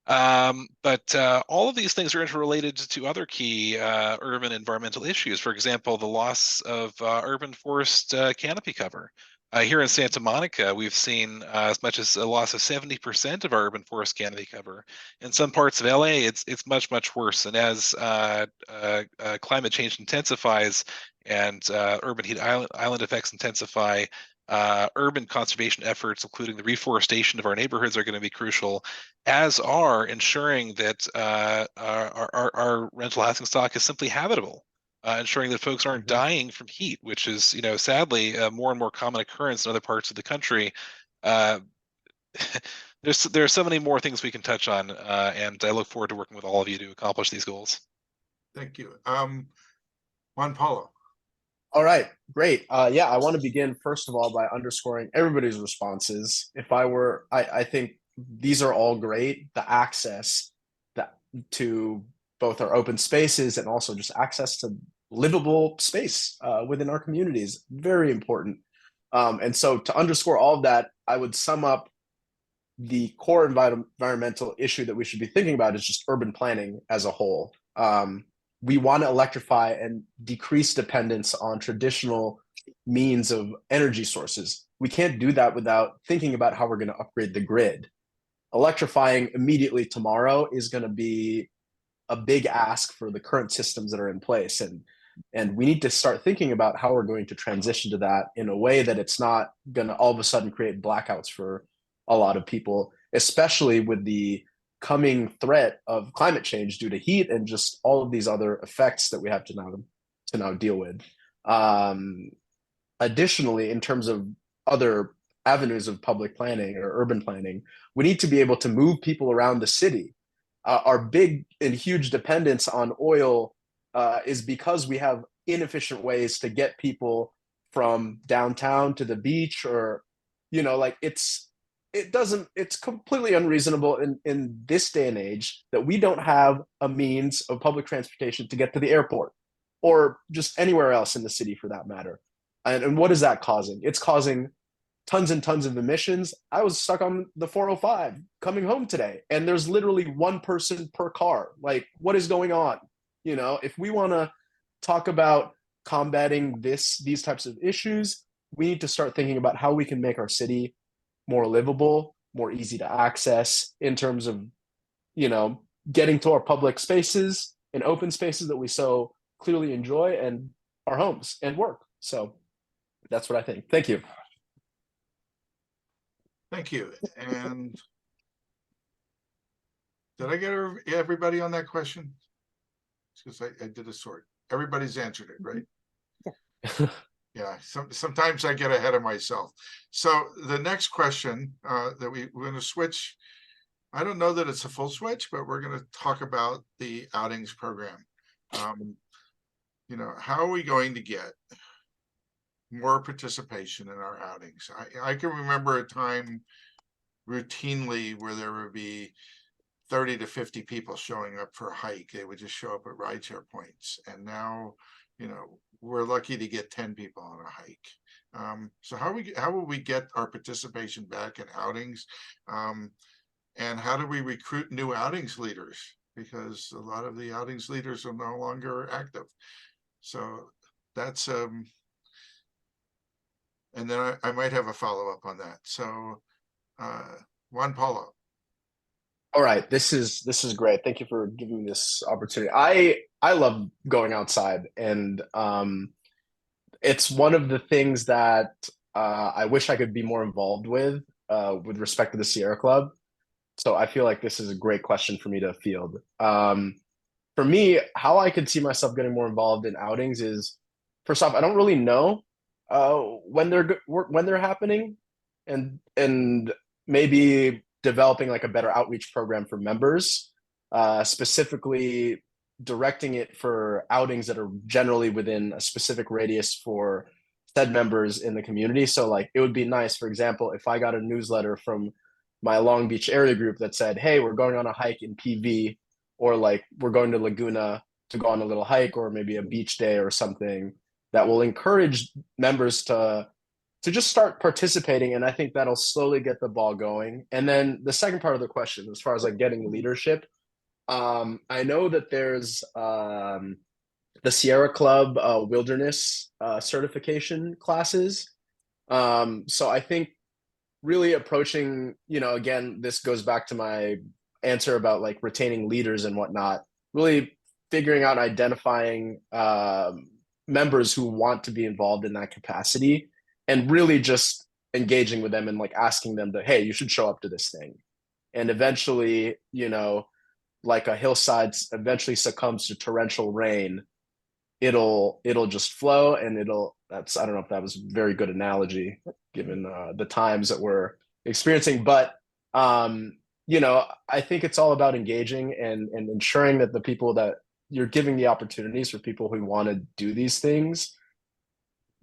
But all of these things are interrelated to other key urban environmental issues. For example, the loss of urban forest canopy cover. Here in Santa Monica, we've seen as much as a loss of 70% of our urban forest canopy cover. In some parts of LA, it's much, much worse. And as climate change intensifies and urban heat island effects intensify, urban conservation efforts, including the reforestation of our neighborhoods, are going to be crucial, as are ensuring that our rental housing stock is simply habitable. Ensuring that folks aren't dying from heat, which is, sadly, a more and more common occurrence in other parts of the country. There are so many more things we can touch on, and I look forward to working with all of you to accomplish these goals.
Thank you. Juan Paulo.
All right, great. Yeah, I want to begin first of all by underscoring everybody's responses. I think these are all great. The access to both our open spaces and also just access to livable space within our communities, very important. And so to underscore all of that, I would sum up the core environmental issue that we should be thinking about is just urban planning as a whole. We want to electrify and decrease dependence on traditional means of energy sources. We can't do that without thinking about how we're going to upgrade the grid. Electrifying immediately tomorrow is going to be a big ask for the current systems that are in place. And we need to start thinking about how we're going to transition to that in a way that it's not going to all of a sudden create blackouts for a lot of people, especially with the coming threat of climate change due to heat and just all of these other effects that we have to now deal with. Additionally, in terms of other avenues of public planning or urban planning, we need to be able to move people around the city. Our big and huge dependence on oil is because we have inefficient ways to get people from downtown to the beach, or it's completely unreasonable in this day and age that we don't have a means of public transportation to get to the airport or just anywhere else in the city for that matter. And what is that causing? It's causing tons and tons of emissions. I was stuck on the 405 coming home today, and there's literally one person per car. Like, what is going on? If we want to talk about combating these types of issues, we need to start thinking about how we can make our city more livable, more easy to access in terms of, getting to our public spaces and open spaces that we so clearly enjoy, and our homes and work. So that's what I think. Thank you.
Thank you. And did I get everybody on that question? Because I did a sort. Everybody's answered it, right?
Yeah.
Yeah. Sometimes I get ahead of myself. So the next question that we're going to switch. I don't know that it's a full switch, but we're going to talk about the outings program. How are we going to get more participation in our outings? I can remember a time routinely where there would be 30 to 50 people showing up for a hike. They would just show up at rideshare points. And now, we're lucky to get 10 people on a hike. So how will we get our participation back in outings? And how do we recruit new outings leaders? Because a lot of the outings leaders are no longer active. So that's and then I might have a follow-up on that. So Juan Paulo.
All right, this is great. Thank you for giving me this opportunity. I love going outside, and it's one of the things that I wish I could be more involved with respect to the Sierra Club. So I feel like this is a great question for me to field. For me, how I could see myself getting more involved in outings is, first off, I don't really know when they're happening, and maybe developing like a better outreach program for members, specifically directing it for outings that are generally within a specific radius for said members in the community. So like it would be nice, for example, if I got a newsletter from my Long Beach area group that said, hey, we're going on a hike in PV, or like we're going to Laguna to go on a little hike, or maybe a beach day or something, that will encourage members to just start participating. And I think that'll slowly get the ball going. And then the second part of the question, as far as like getting leadership, I know that there's the Sierra Club wilderness certification classes. So I think really approaching, again, this goes back to my answer about like retaining leaders and whatnot, really figuring out, identifying members who want to be involved in that capacity, and really just engaging with them and like asking them to, hey, you should show up to this thing. And eventually, like a hillside eventually succumbs to torrential rain, it'll just flow, and I don't know if that was a very good analogy given the times that we're experiencing, but I think it's all about engaging and ensuring that the people that you're giving the opportunities for people who want to do these things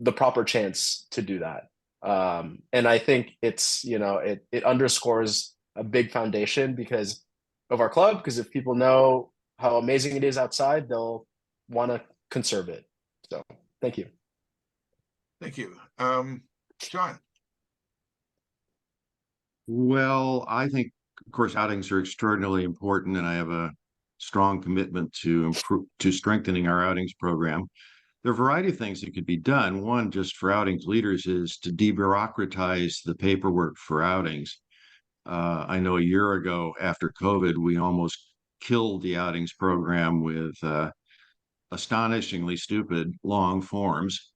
the proper chance to do that. And I think it's, it underscores a big foundation because of our club, because if people know how amazing it is outside, they'll want to conserve it. So thank you.
Thank you. John.
Well, I think, of course, outings are extraordinarily important, and I have a strong commitment to strengthening our outings program. There are a variety of things that could be done. One, just for outings leaders, is to debureaucratize the paperwork for outings. I know a year ago, after COVID, we almost killed the outings program with astonishingly stupid long forms,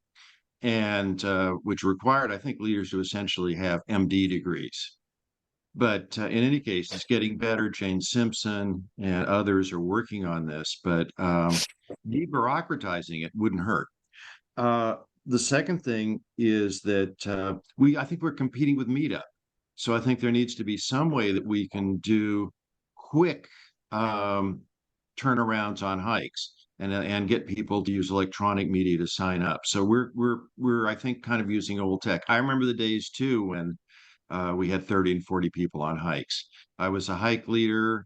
and which required, I think, leaders to essentially have MD degrees. But in any case, it's getting better. Jane Simpson and others are working on this, but debureaucratizing it wouldn't hurt. The second thing is that I think we're competing with Meetup. So I think there needs to be some way that we can do quick turnarounds on hikes and get people to use electronic media to sign up. So we're I think kind of using old tech. I remember the days too when we had 30 and 40 people on hikes. I was a hike leader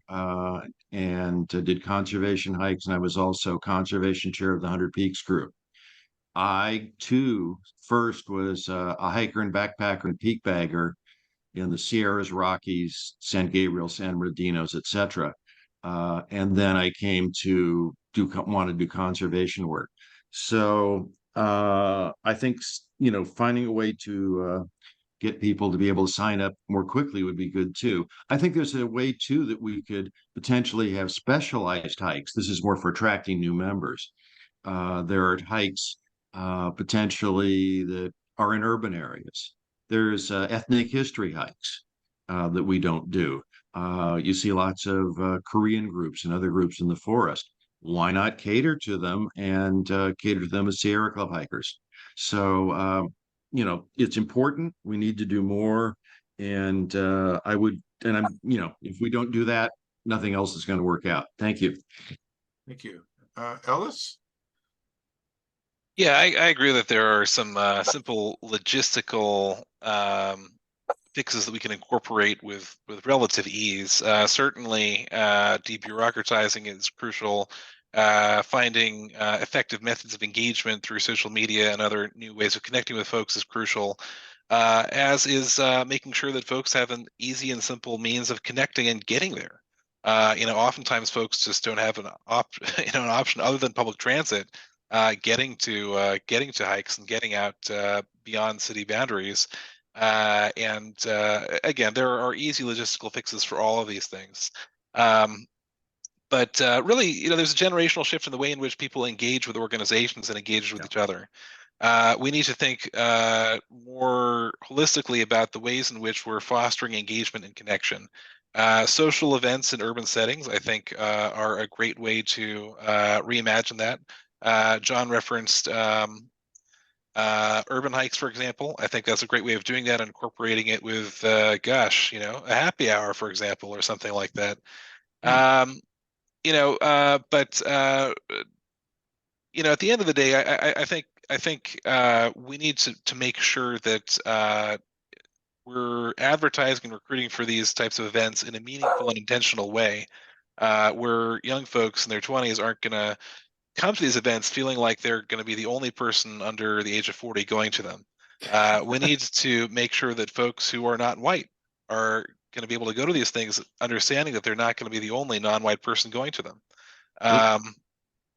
and did conservation hikes, and I was also conservation chair of the 100 Peaks group. I too first was a hiker and backpacker and peak bagger in the Sierras, Rockies, San Gabriel, San Bernardinos, etc. And then I came to want to do conservation work. So I think finding a way to get people to be able to sign up more quickly would be good too. I think there's a way too that we could potentially have specialized hikes. This is more for attracting new members. There are hikes potentially that are in urban areas. There's ethnic history hikes that we don't do. You see lots of Korean groups and other groups in the forest. Why not cater to them and cater to them as Sierra Club hikers? So it's important. We need to do more. And if we don't do that, nothing else is going to work out. Thank you.
Thank you. Ellis?
Yeah, I agree that there are some simple logistical fixes that we can incorporate with relative ease. Certainly, debureaucratizing is crucial. Finding effective methods of engagement through social media and other new ways of connecting with folks is crucial, as is making sure that folks have an easy and simple means of connecting and getting there. Oftentimes folks just don't have an option other than public transit, getting to hikes and getting out beyond city boundaries. Again, there are easy logistical fixes for all of these things. But really, there's a generational shift in the way in which people engage with organizations and engage with each other. We need to think more holistically about the ways in which we're fostering engagement and connection. Social events in urban settings, I think, are a great way to reimagine that. John referenced urban hikes, for example. I think that's a great way of doing that, incorporating it with, gosh, you know, a happy hour, for example, or something like that. You know, but you know, at the end of the day, I think we need to make sure that we're advertising and recruiting for these types of events in a meaningful and intentional way, where young folks in their 20s aren't going to come to these events feeling like they're going to be the only person under the age of 40 going to them. We need to make sure that folks who are not white are going to be able to go to these things, understanding that they're not going to be the only non-white person going to them.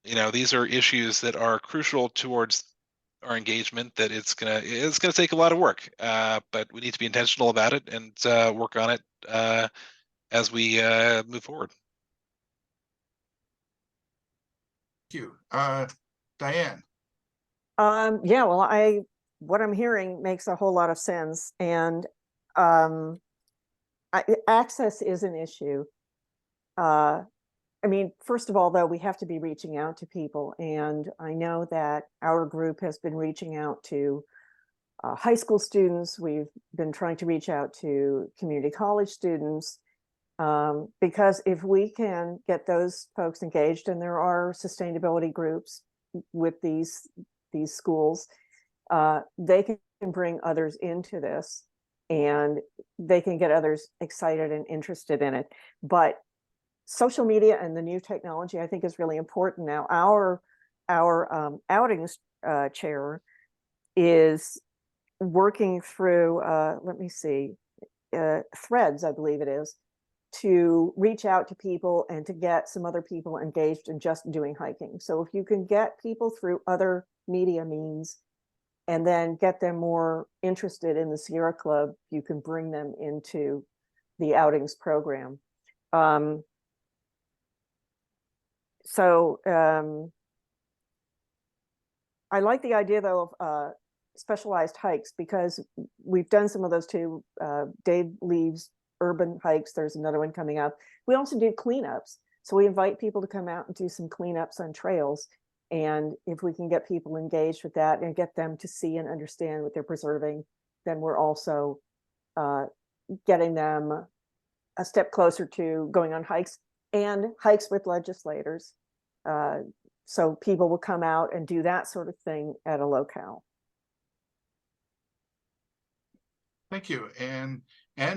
You know, these are issues that are crucial towards our engagement, that it's gonna take a lot of work, but we need to be intentional about it and work on it as we move forward.
Thank you. Diane.
Yeah, well, what I'm hearing makes a whole lot of sense, and access is an issue. I mean, first of all, though, we have to be reaching out to people, and I know that our group has been reaching out to high school students. We've been trying to reach out to community college students, because if we can get those folks engaged, and there are sustainability groups with these schools, they can bring others into this, and they can get others excited and interested in it. But social media and the new technology, I think, is really important now. Our outings chair is working through, let me see, Threads, I believe it is, to reach out to people and to get some other people engaged in just doing hiking. So if you can get people through other media means and then get them more interested in the Sierra Club, you can bring them into the outings program. So I like the idea, though, of specialized hikes, because we've done some of those too. Dave leaves urban hikes. There's another one coming up. We also do cleanups. So we invite people to come out and do some cleanups on trails. And if we can get people engaged with that and get them to see and understand what they're preserving, then we're also getting them a step closer to going on hikes, and hikes with legislators. So people will come out and do that sort of thing at a locale.
Thank you. And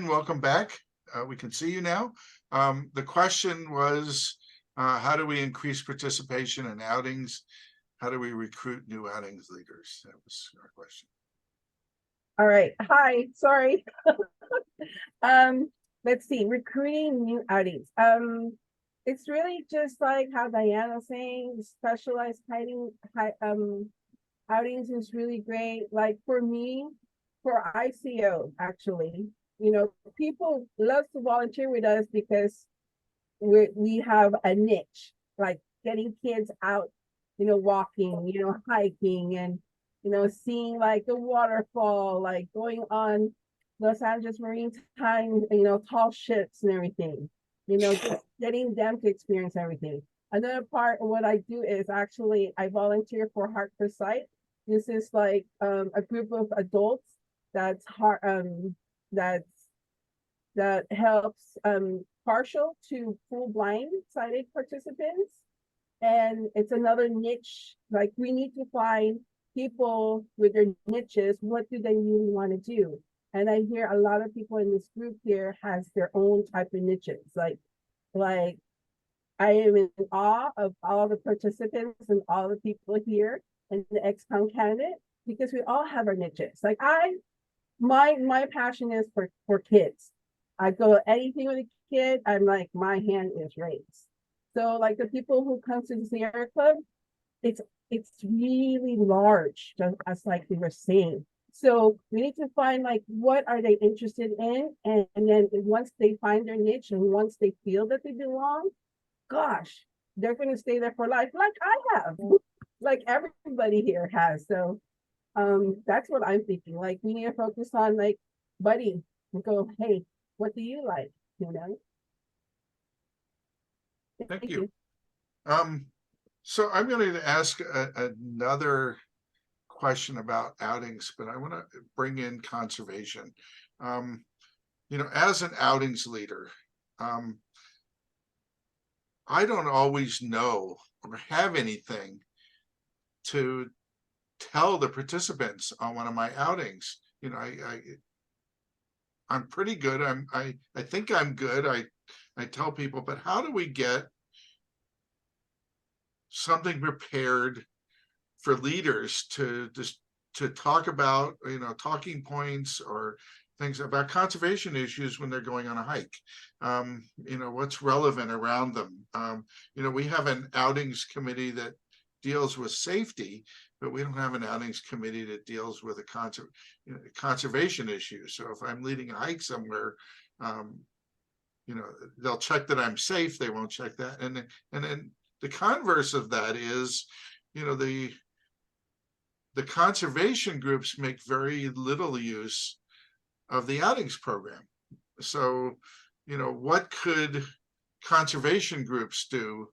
welcome back. We can see you now. The question was, how do we increase participation in outings? How do we recruit new outings leaders? That was our question.
All right. Hi, sorry. Let's see, recruiting new outings. It's really just like how Diana was saying, specialized outings is really great. Like for me, for ICO, actually, you know, people love to volunteer with us because we have a niche, like getting kids out, you know, walking, you know, hiking, and, you know, seeing like the waterfall, like going on Los Angeles Marine Time, you know, tall ships and everything, you know, just getting them to experience everything. Another part of what I do is actually I volunteer for Heart for Sight. This is like a group of adults that helps partial to full blind sighted participants. And it's another niche. Like we need to find people with their niches. What do they really want to do? And I hear a lot of people in this group here has their own type of niches. Like I am in awe of all the participants and all the people here and the ExComm candidate, because we all have our niches. Like my passion is for kids. I go anything with a kid, I'm like, my hand is raised. So like the people who come to the Sierra Club, it's really large, just as like we were saying. So we need to find like what are they interested in, and then once they find their niche and once they feel that they belong, gosh, they're going to stay there for life, like I have, like everybody here has. So That's what I'm thinking. Like we need to focus on like buddy and go, hey, what do you like? You know?
Thank you. So I'm going to ask another question about outings, but I want to bring in conservation. You know, as an outings leader, I don't always know or have anything to tell the participants on one of my outings. You know, I'm pretty good. I think I'm good. I tell people, but how do we get something prepared for leaders to just to talk about, you know, talking points or things about conservation issues when they're going on a hike? You know, what's relevant around them. You know, we have an outings committee that deals with safety, but we don't have an outings committee that deals with a conservation issue. So if I'm leading a hike somewhere, you know, they'll check that I'm safe. They won't check that. And then the converse of that is, you know, the conservation groups make very little use of the outings program. So, you know, what could conservation groups do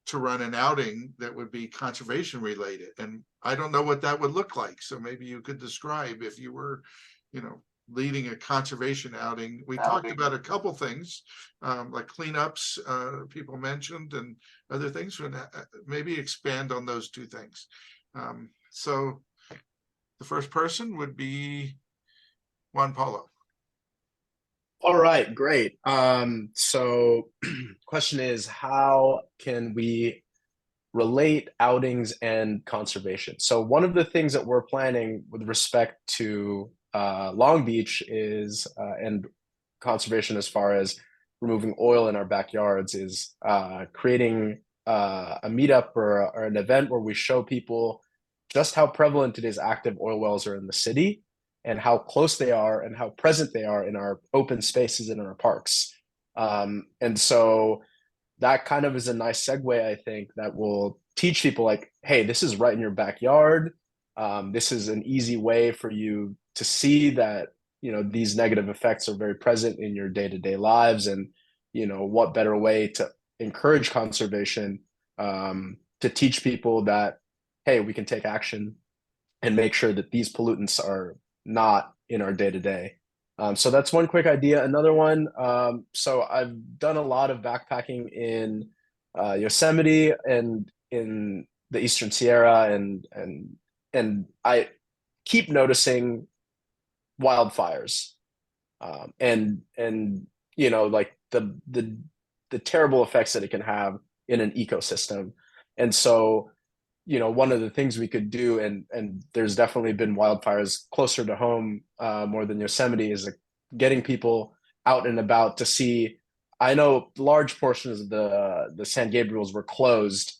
to run an outing that would be conservation related? And I don't know what that would look like. So maybe you could describe if you were, you know, leading a conservation outing. We talked about a couple things, like cleanups, people mentioned, and other things. Maybe expand on those two things. So the first person would be Juan Paulo.
All right, great. So question is, how can we relate outings and conservation? So one of the things that we're planning with respect to Long Beach is, and conservation as far as removing oil in our backyards, is creating a meetup or an event where we show people just how prevalent it is active oil wells are in the city and how close they are and how present they are in our open spaces and in our parks. And so that kind of is a nice segue, I think, that will teach people like, hey, this is right in your backyard. This is an easy way for you to see that, you know, these negative effects are very present in your day-to-day lives. And, you know, what better way to encourage conservation, to teach people that, hey, we can take action and make sure that these pollutants are not in our day-to-day. So that's one quick idea. Another one, so I've done a lot of backpacking in Yosemite and in the Eastern Sierra, and I keep noticing wildfires, and you know, like the terrible effects that it can have in an ecosystem. And so, you know, one of the things we could do, and there's definitely been wildfires closer to home, more than Yosemite, is like getting people out and about to see. I know large portions of the San Gabriels were closed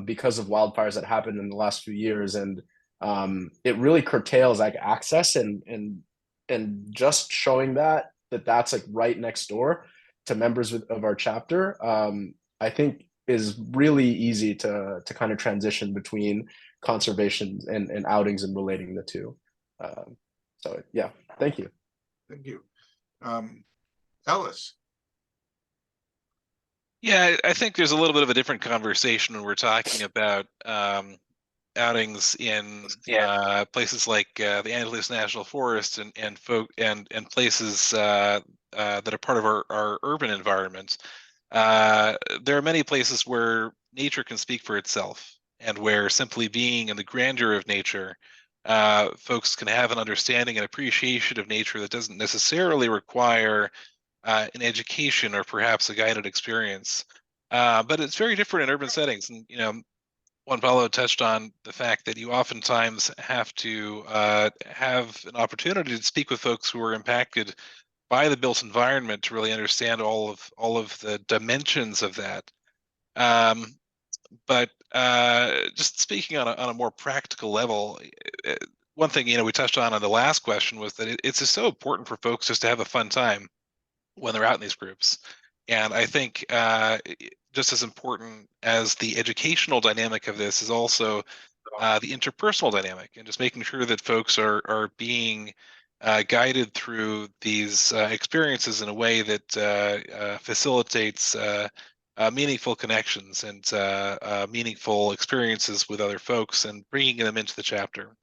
because of wildfires that happened in the last few years, and it really curtails like access, and just showing that's like right next door to members of our chapter, I think is really easy to kind of transition between conservation and outings and relating the two. So yeah, thank you.
Thank you. Ellis.
Yeah, I think there's a little bit of a different conversation when we're talking about outings in places like the Angeles National Forest and places that are part of our urban environments. There are many places where nature can speak for itself, and where simply being in the grandeur of nature, folks can have an understanding and appreciation of nature that doesn't necessarily require an education or perhaps a guided experience. But it's very different in urban settings. And, you know, Juan Paulo touched on the fact that you oftentimes have to have an opportunity to speak with folks who are impacted by the built environment to really understand all of the dimensions of that. But just speaking on a more practical level, one thing, you know, we touched on the last question was that it's just so important for folks just to have a fun time when they're out in these groups. And I think just as important as the educational dynamic of this is also the interpersonal dynamic, and just making sure that folks are being guided through these experiences in a way that facilitates meaningful connections and meaningful experiences with other folks, and bringing them into the chapter.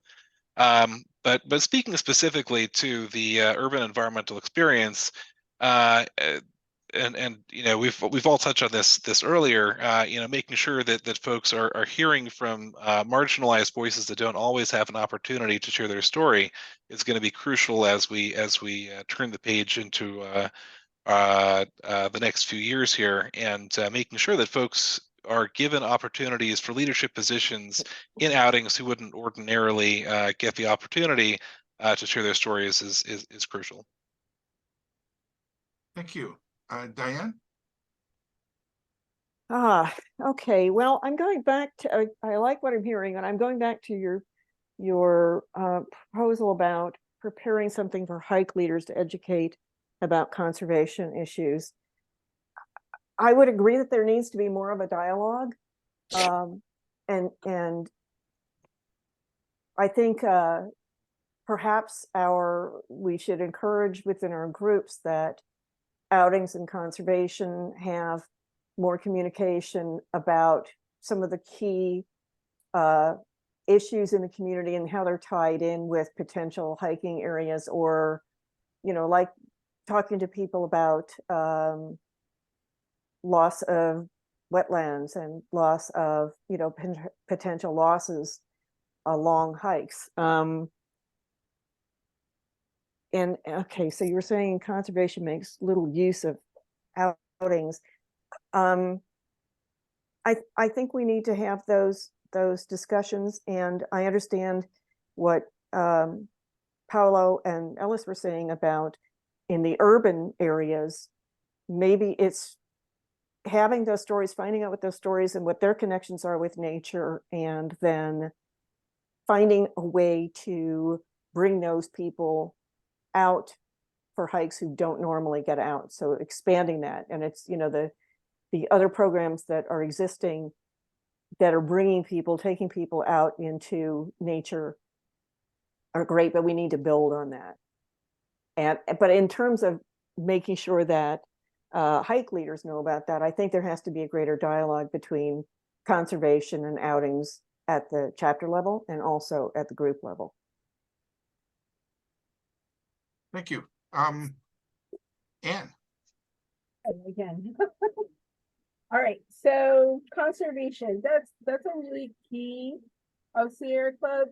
But speaking specifically to the urban environmental experience, and you know, we've all touched on this earlier. You know, making sure that folks are hearing from marginalized voices that don't always have an opportunity to share their story is going to be crucial as we turn the page into the next few years here, and making sure that folks are given opportunities for leadership positions in outings who wouldn't ordinarily get the opportunity to share their stories is crucial.
Thank you. Diane?
Okay. Well, I'm going back to, I like what I'm hearing, and I'm going back to your proposal about preparing something for hike leaders to educate about conservation issues. I would agree that there needs to be more of a dialogue. And I think perhaps we should encourage within our groups that outings and conservation have more communication about some of the key issues in the community and how they're tied in with potential hiking areas, or, you know, like talking to people about loss of wetlands and loss of, you know, potential losses along hikes. And okay, so you were saying conservation makes little use of outings. I think we need to have those discussions, and I understand what Paolo and Ellis were saying about in the urban areas. Maybe it's having those stories, finding out what those stories and what their connections are with nature, and then finding a way to bring those people out for hikes who don't normally get out. So expanding that, and it's, you know, the other programs that are existing that are bringing people, taking people out into nature are great, but we need to build on that. But in terms of making sure that hike leaders know about that, I think there has to be a greater dialogue between conservation and outings at the chapter level and also at the group level.
Thank you. Anne?
Again. All right, so conservation, that's a really key of Sierra Club.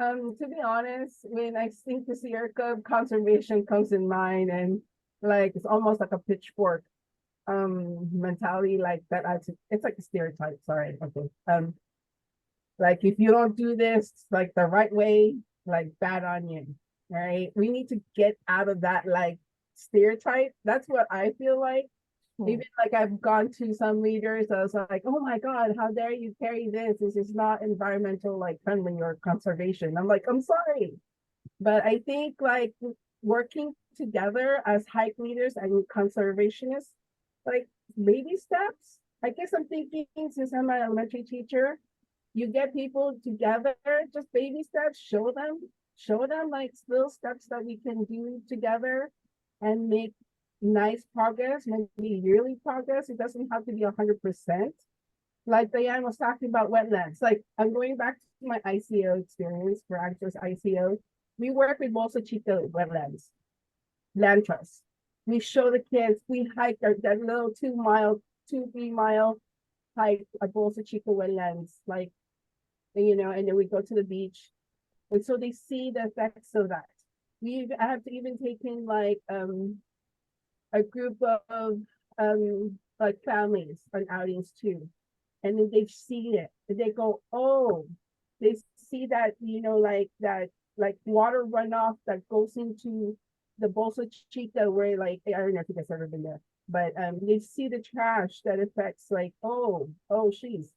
To be honest, when I think the Sierra Club, conservation comes in mind, and like it's almost like a pitchfork mentality, like that. It's like a stereotype. Sorry, okay. Like if you don't do this like the right way, like bad on you, right? We need to get out of that like stereotype. That's what I feel like. Even like I've gone to some leaders, I was like, oh my God, how dare you carry this? This is not environmental like friendly or conservation. I'm like, I'm sorry. But I think like working together as hike leaders and conservationists, like baby steps. I guess I'm thinking, since I'm an elementary teacher, you get people together, just baby steps, show them like little steps that we can do together and make nice progress, maybe yearly progress. It doesn't have to be 100%. Like Diane was talking about wetlands. Like I'm going back to my ICO experience for Actors ICO. We work with Bolsa Chica wetlands, land trust. We show the kids, we hike that little 2-3 mile hike at Bolsa Chica wetlands, like, you know, and then we go to the beach. And so they see the effects of that. I have to even taken like a group of like families on outings too, and then they've seen it and they go, oh, they see that, you know, like that like water runoff that goes into the Bolsa Chica, where like I don't know if you guys have ever been there, but they see the trash that affects like, oh she's,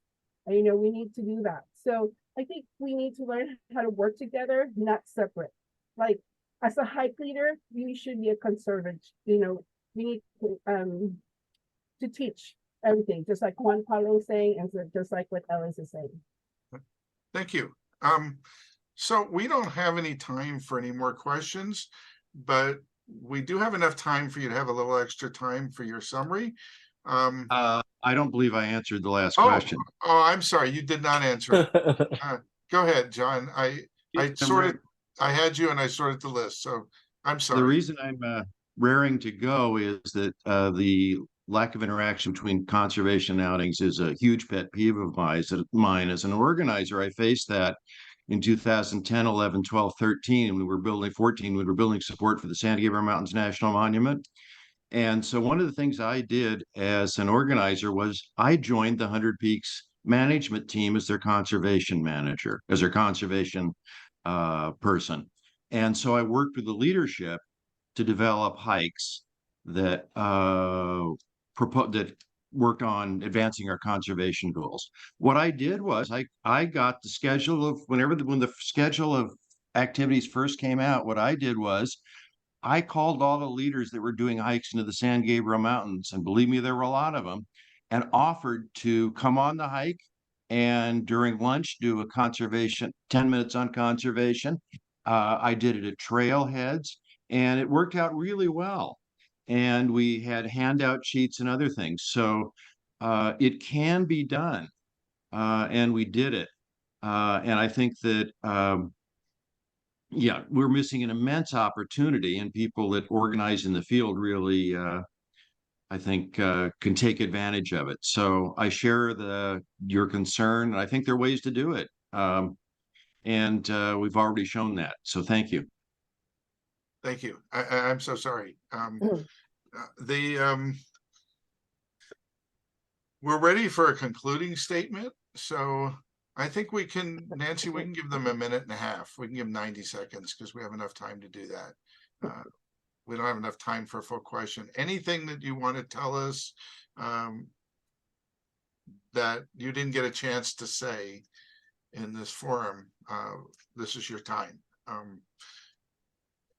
you know, we need to do that. So I think we need to learn how to work together, not separate. Like as a hike leader, you should be a conservative, you know. We need to teach everything, just like Juan Pablo is saying, and just like what Ellis is saying.
Thank you. So we don't have any time for any more questions, but we do have enough time for you to have a little extra time for your summary.
I don't believe I answered the last
Oh,
question.
oh, I'm sorry, you did not answer it. Go ahead, John. I had you and I sorted the list, so I'm sorry.
The reason I'm raring to go is that the lack of interaction between conservation outings is a huge pet peeve of mine. As an organizer, I faced that in 2010, 11, 12, 13, and we were building 14, we were building support for the San Gabriel Mountains National Monument. And so one of the things I did as an organizer was I joined the 100 Peaks management team as their conservation manager, as their conservation person. And so I worked with the leadership to develop hikes that that worked on advancing our conservation goals. What I did was I got the schedule of when the schedule of activities first came out. What I did was I called all the leaders that were doing hikes into the San Gabriel Mountains, and believe me, there were a lot of them, and offered to come on the hike and during lunch do a conservation 10 minutes on conservation. I did it at trailheads, and it worked out really well. And we had handout sheets and other things. So it can be done, and we did it. And I think that yeah, we're missing an immense opportunity, and people that organize in the field really, I think, can take advantage of it. So I share your concern, and I think there are ways to do it. And we've already shown that. So thank you.
Thank you. I'm so sorry. We're ready for a concluding statement. So I think we can, Nancy, we can give them a minute and a half. We can give them 90 seconds because we have enough time to do that. We don't have enough time for a full question. Anything that you want to tell us that you didn't get a chance to say in this forum, this is your time.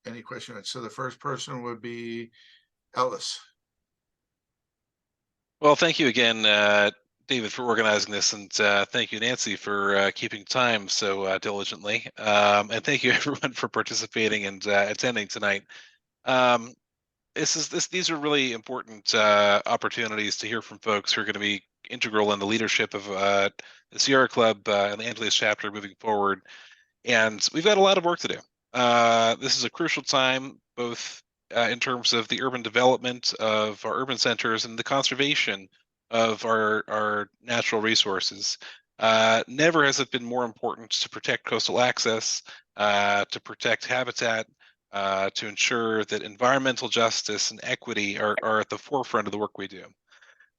Any questions? So the first person would be Ellis.
Well, thank you again, David, for organizing this, and thank you, Nancy, for keeping time so diligently. And thank you, everyone, for participating and attending tonight. These are really important opportunities to hear from folks who are going to be integral in the leadership of the Sierra Club and the Angeles chapter moving forward. And we've got a lot of work to do. This is a crucial time, both in terms of the urban development of our urban centers and the conservation of our natural resources. Never has it been more important to protect coastal access, to protect habitat, to ensure that environmental justice and equity are at the forefront of the work we do.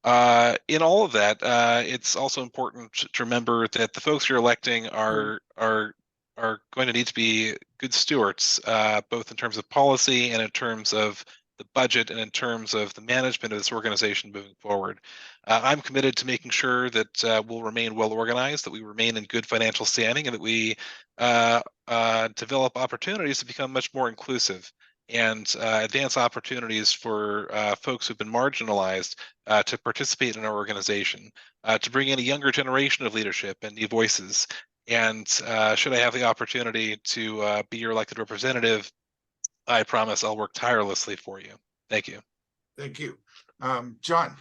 In all of that, it's also important to remember that the folks you're electing are going to need to be good stewards, both in terms of policy and in terms of the budget and in terms of the management of this organization moving forward. I'm committed to making sure that we'll remain well organized, that we remain in good financial standing, and that we develop opportunities to become much more inclusive and advance opportunities for folks who've been marginalized to participate in our organization, to bring in a younger generation of leadership and new voices. And should I have the opportunity to be your elected representative, I promise I'll work tirelessly for you. Thank you.
Thank you. John.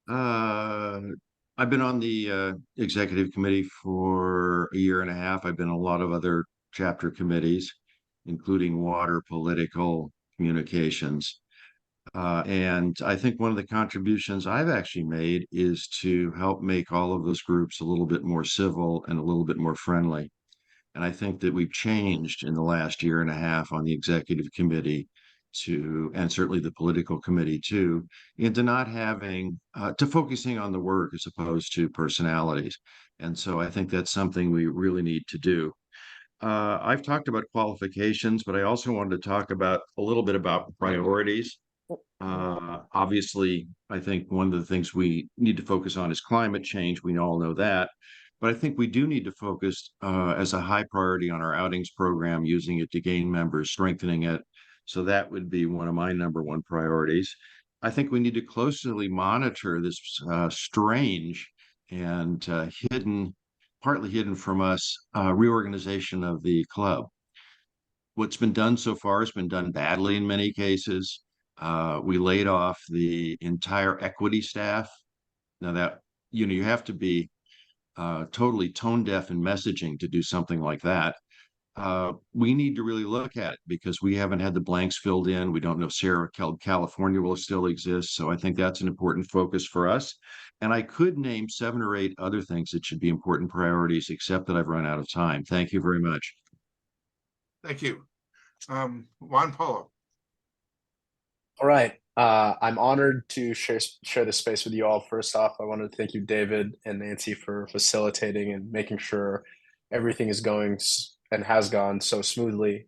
I've been on the executive committee for a year and a half. I've been on a lot of other chapter committees, including water, political, communications. And I think one of the contributions I've actually made is to help make all of those groups a little bit more civil and a little bit more friendly. And I think that we've changed in the last year and a half on the executive committee and certainly the political committee too, into not having, to focusing on the work as opposed to personalities. And so I think that's something we really need to do. I've talked about qualifications, but I also wanted to talk about a little bit about priorities. Obviously, I think one of the things we need to focus on is climate change. We all know that. But I think we do need to focus as a high priority on our outings program, using it to gain members, strengthening it. So that would be one of my number one priorities. I think we need to closely monitor this strange and hidden partly hidden from us, reorganization of the club. What's been done so far has been done badly in many cases. We laid off the entire equity staff. Now that, you have to be totally tone deaf in messaging to do something like that. We need to really look at it because we haven't had the blanks filled in. We don't know if Sierra California will still exist. So I think that's an important focus for us. And I could name 7 or 8 other things that should be important priorities, except that I've run out of time. Thank you very much.
Thank you. Juan Paulo.
All right. I'm honored to share this space with you all. First off, I wanted to thank you, David and Nancy, for facilitating and making sure everything is going and has gone so smoothly.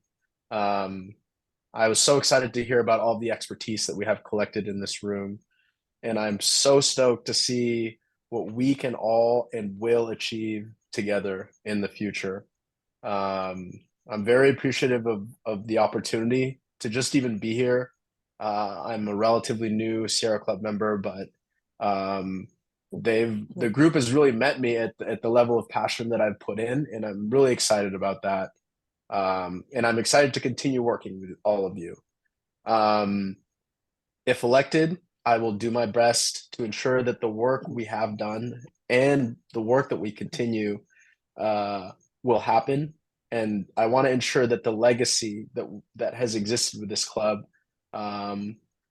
I was so excited to hear about all the expertise that we have collected in this room. And I'm so stoked to see what we can all and will achieve together in the future. I'm very appreciative of the opportunity to just even be here. I'm a relatively new Sierra Club member, but the group has really met me at the level of passion that I've put in, and I'm really excited about that. And I'm excited to continue working with all of you. If elected, I will do my best to ensure that the work we have done and the work that we continue will happen. And I want to ensure that the legacy that has existed with this club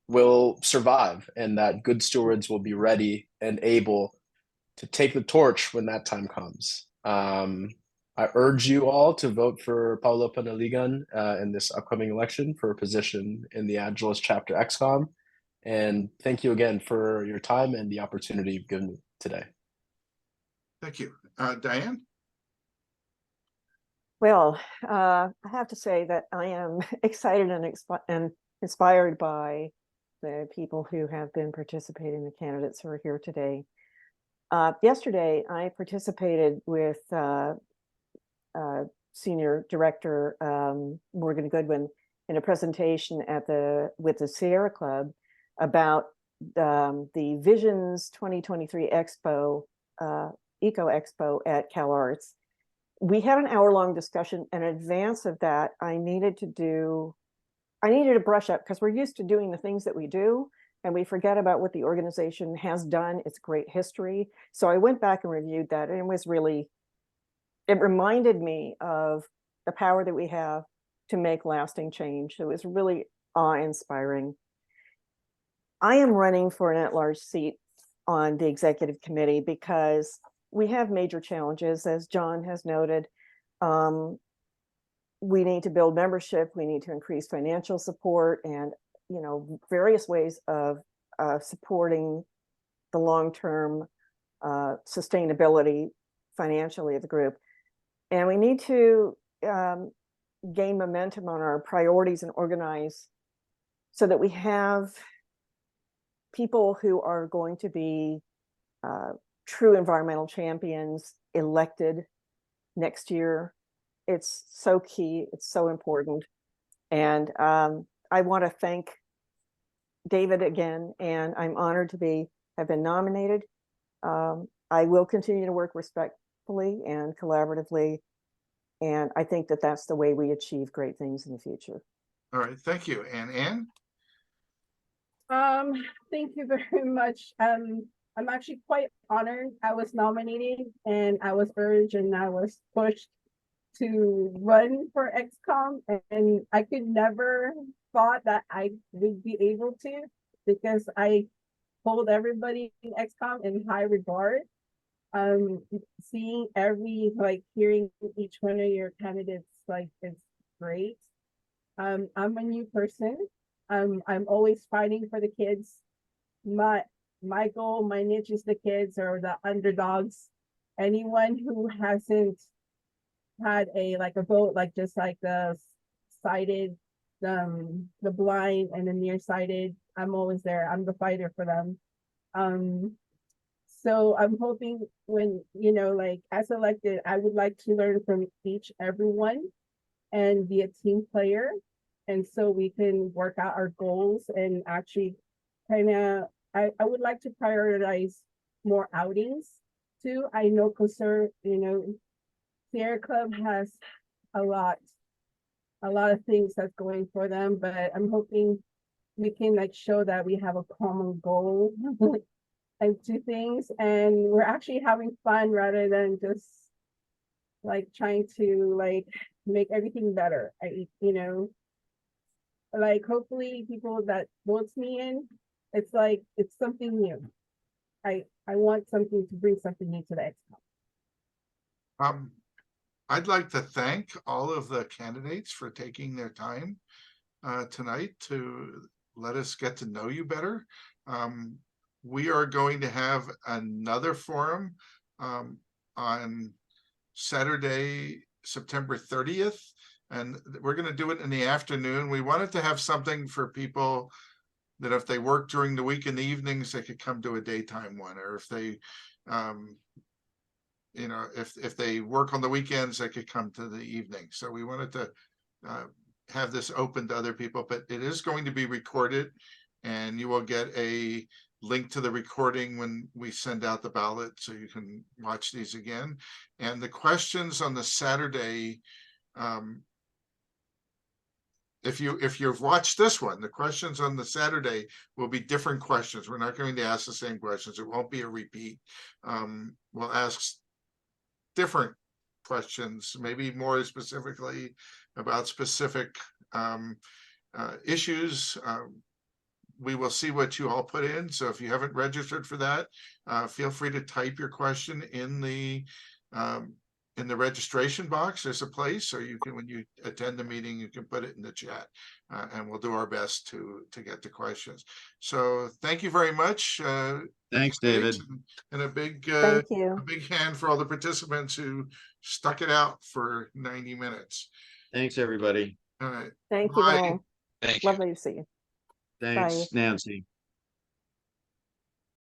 will survive, and that good stewards will be ready and able to take the torch when that time comes. I urge you all to vote for Paulo Panaligan in this upcoming election for a position in the Agilist chapter ExComm. And thank you again for your time and the opportunity you've given me today.
Thank you. Diane?
Well, I have to say that I am excited and inspired by the people who have been participating, the candidates who are here today. Yesterday, I participated with Senior Director Morgan Goodwin in a presentation with the Sierra Club about the Visions 2023 Expo, Eco Expo at CalArts. We had an hour-long discussion. In advance of that, I needed to brush up because we're used to doing the things that we do, and we forget about what the organization has done, its great history. So I went back and reviewed that, and it reminded me of the power that we have to make lasting change. It was really awe-inspiring. I am running for an at-large seat on the executive committee because we have major challenges, as John has noted. We need to build membership. We need to increase financial support and, various ways of supporting the long-term sustainability financially of the group. And we need to gain momentum on our priorities and organize so that we have people who are going to be true environmental champions elected next year. It's so key. It's so important. And I want to thank David again, and I'm honored to have been nominated. I will continue to work respectfully and collaboratively. And I think that that's the way we achieve great things in the future.
All right. Thank you. And Anne?
Thank you very much. I'm actually quite honored. I was nominated and I was urged and I was pushed to run for ExComm, and I could never thought that I would be able to, because I hold everybody in ExComm in high regard. Seeing hearing each one of your candidates, it's great. I'm a new person. I'm always fighting for the kids. My goal, my niche is the kids or the underdogs. Anyone who hasn't had a vote, just like the sighted, the blind and the nearsighted, I'm always there. I'm the fighter for them. So I'm hoping when, as elected, I would like to learn from everyone and be a team player. And so we can work out our goals and actually I would like to prioritize more outings too. I know Sierra Club has a lot of things that's going for them, but I'm hoping we can like show that we have a common goal and do things, and we're actually having fun rather than just like trying to like make everything better. Like hopefully people that votes me in, it's like it's something new. I want something to bring something new to the ExComm.
I'd like to thank all of the candidates for taking their time tonight to let us get to know you better. We are going to have another forum on Saturday, September 30th, and we're going to do it in the afternoon. We wanted to have something for people that if they work during the week in the evenings, they could come to a daytime one, or if they if they work on the weekends, they could come to the evening. So we wanted to have this open to other people, but it is going to be recorded, and you will get a link to the recording when we send out the ballot, so you can watch these again. And the questions on the Saturday, if you've watched this one, the questions on the Saturday will be different questions. We're not going to ask the same questions. It won't be a repeat. We'll ask different questions, maybe more specifically about specific issues. We will see what you all put in. So if you haven't registered for that, feel free to type your question in the registration box. There's a place, or you can, when you attend the meeting, you can put it in the chat, and we'll do our best to get the questions. So thank you very much.
Thanks, David.
And a big
Thank you.
a big hand for all the participants who stuck it out for 90 minutes.
Thanks, everybody.
All right.
Thank you
Bye.
all.
Thank you.
Lovely to see you.
Thanks,
Bye.
Nancy.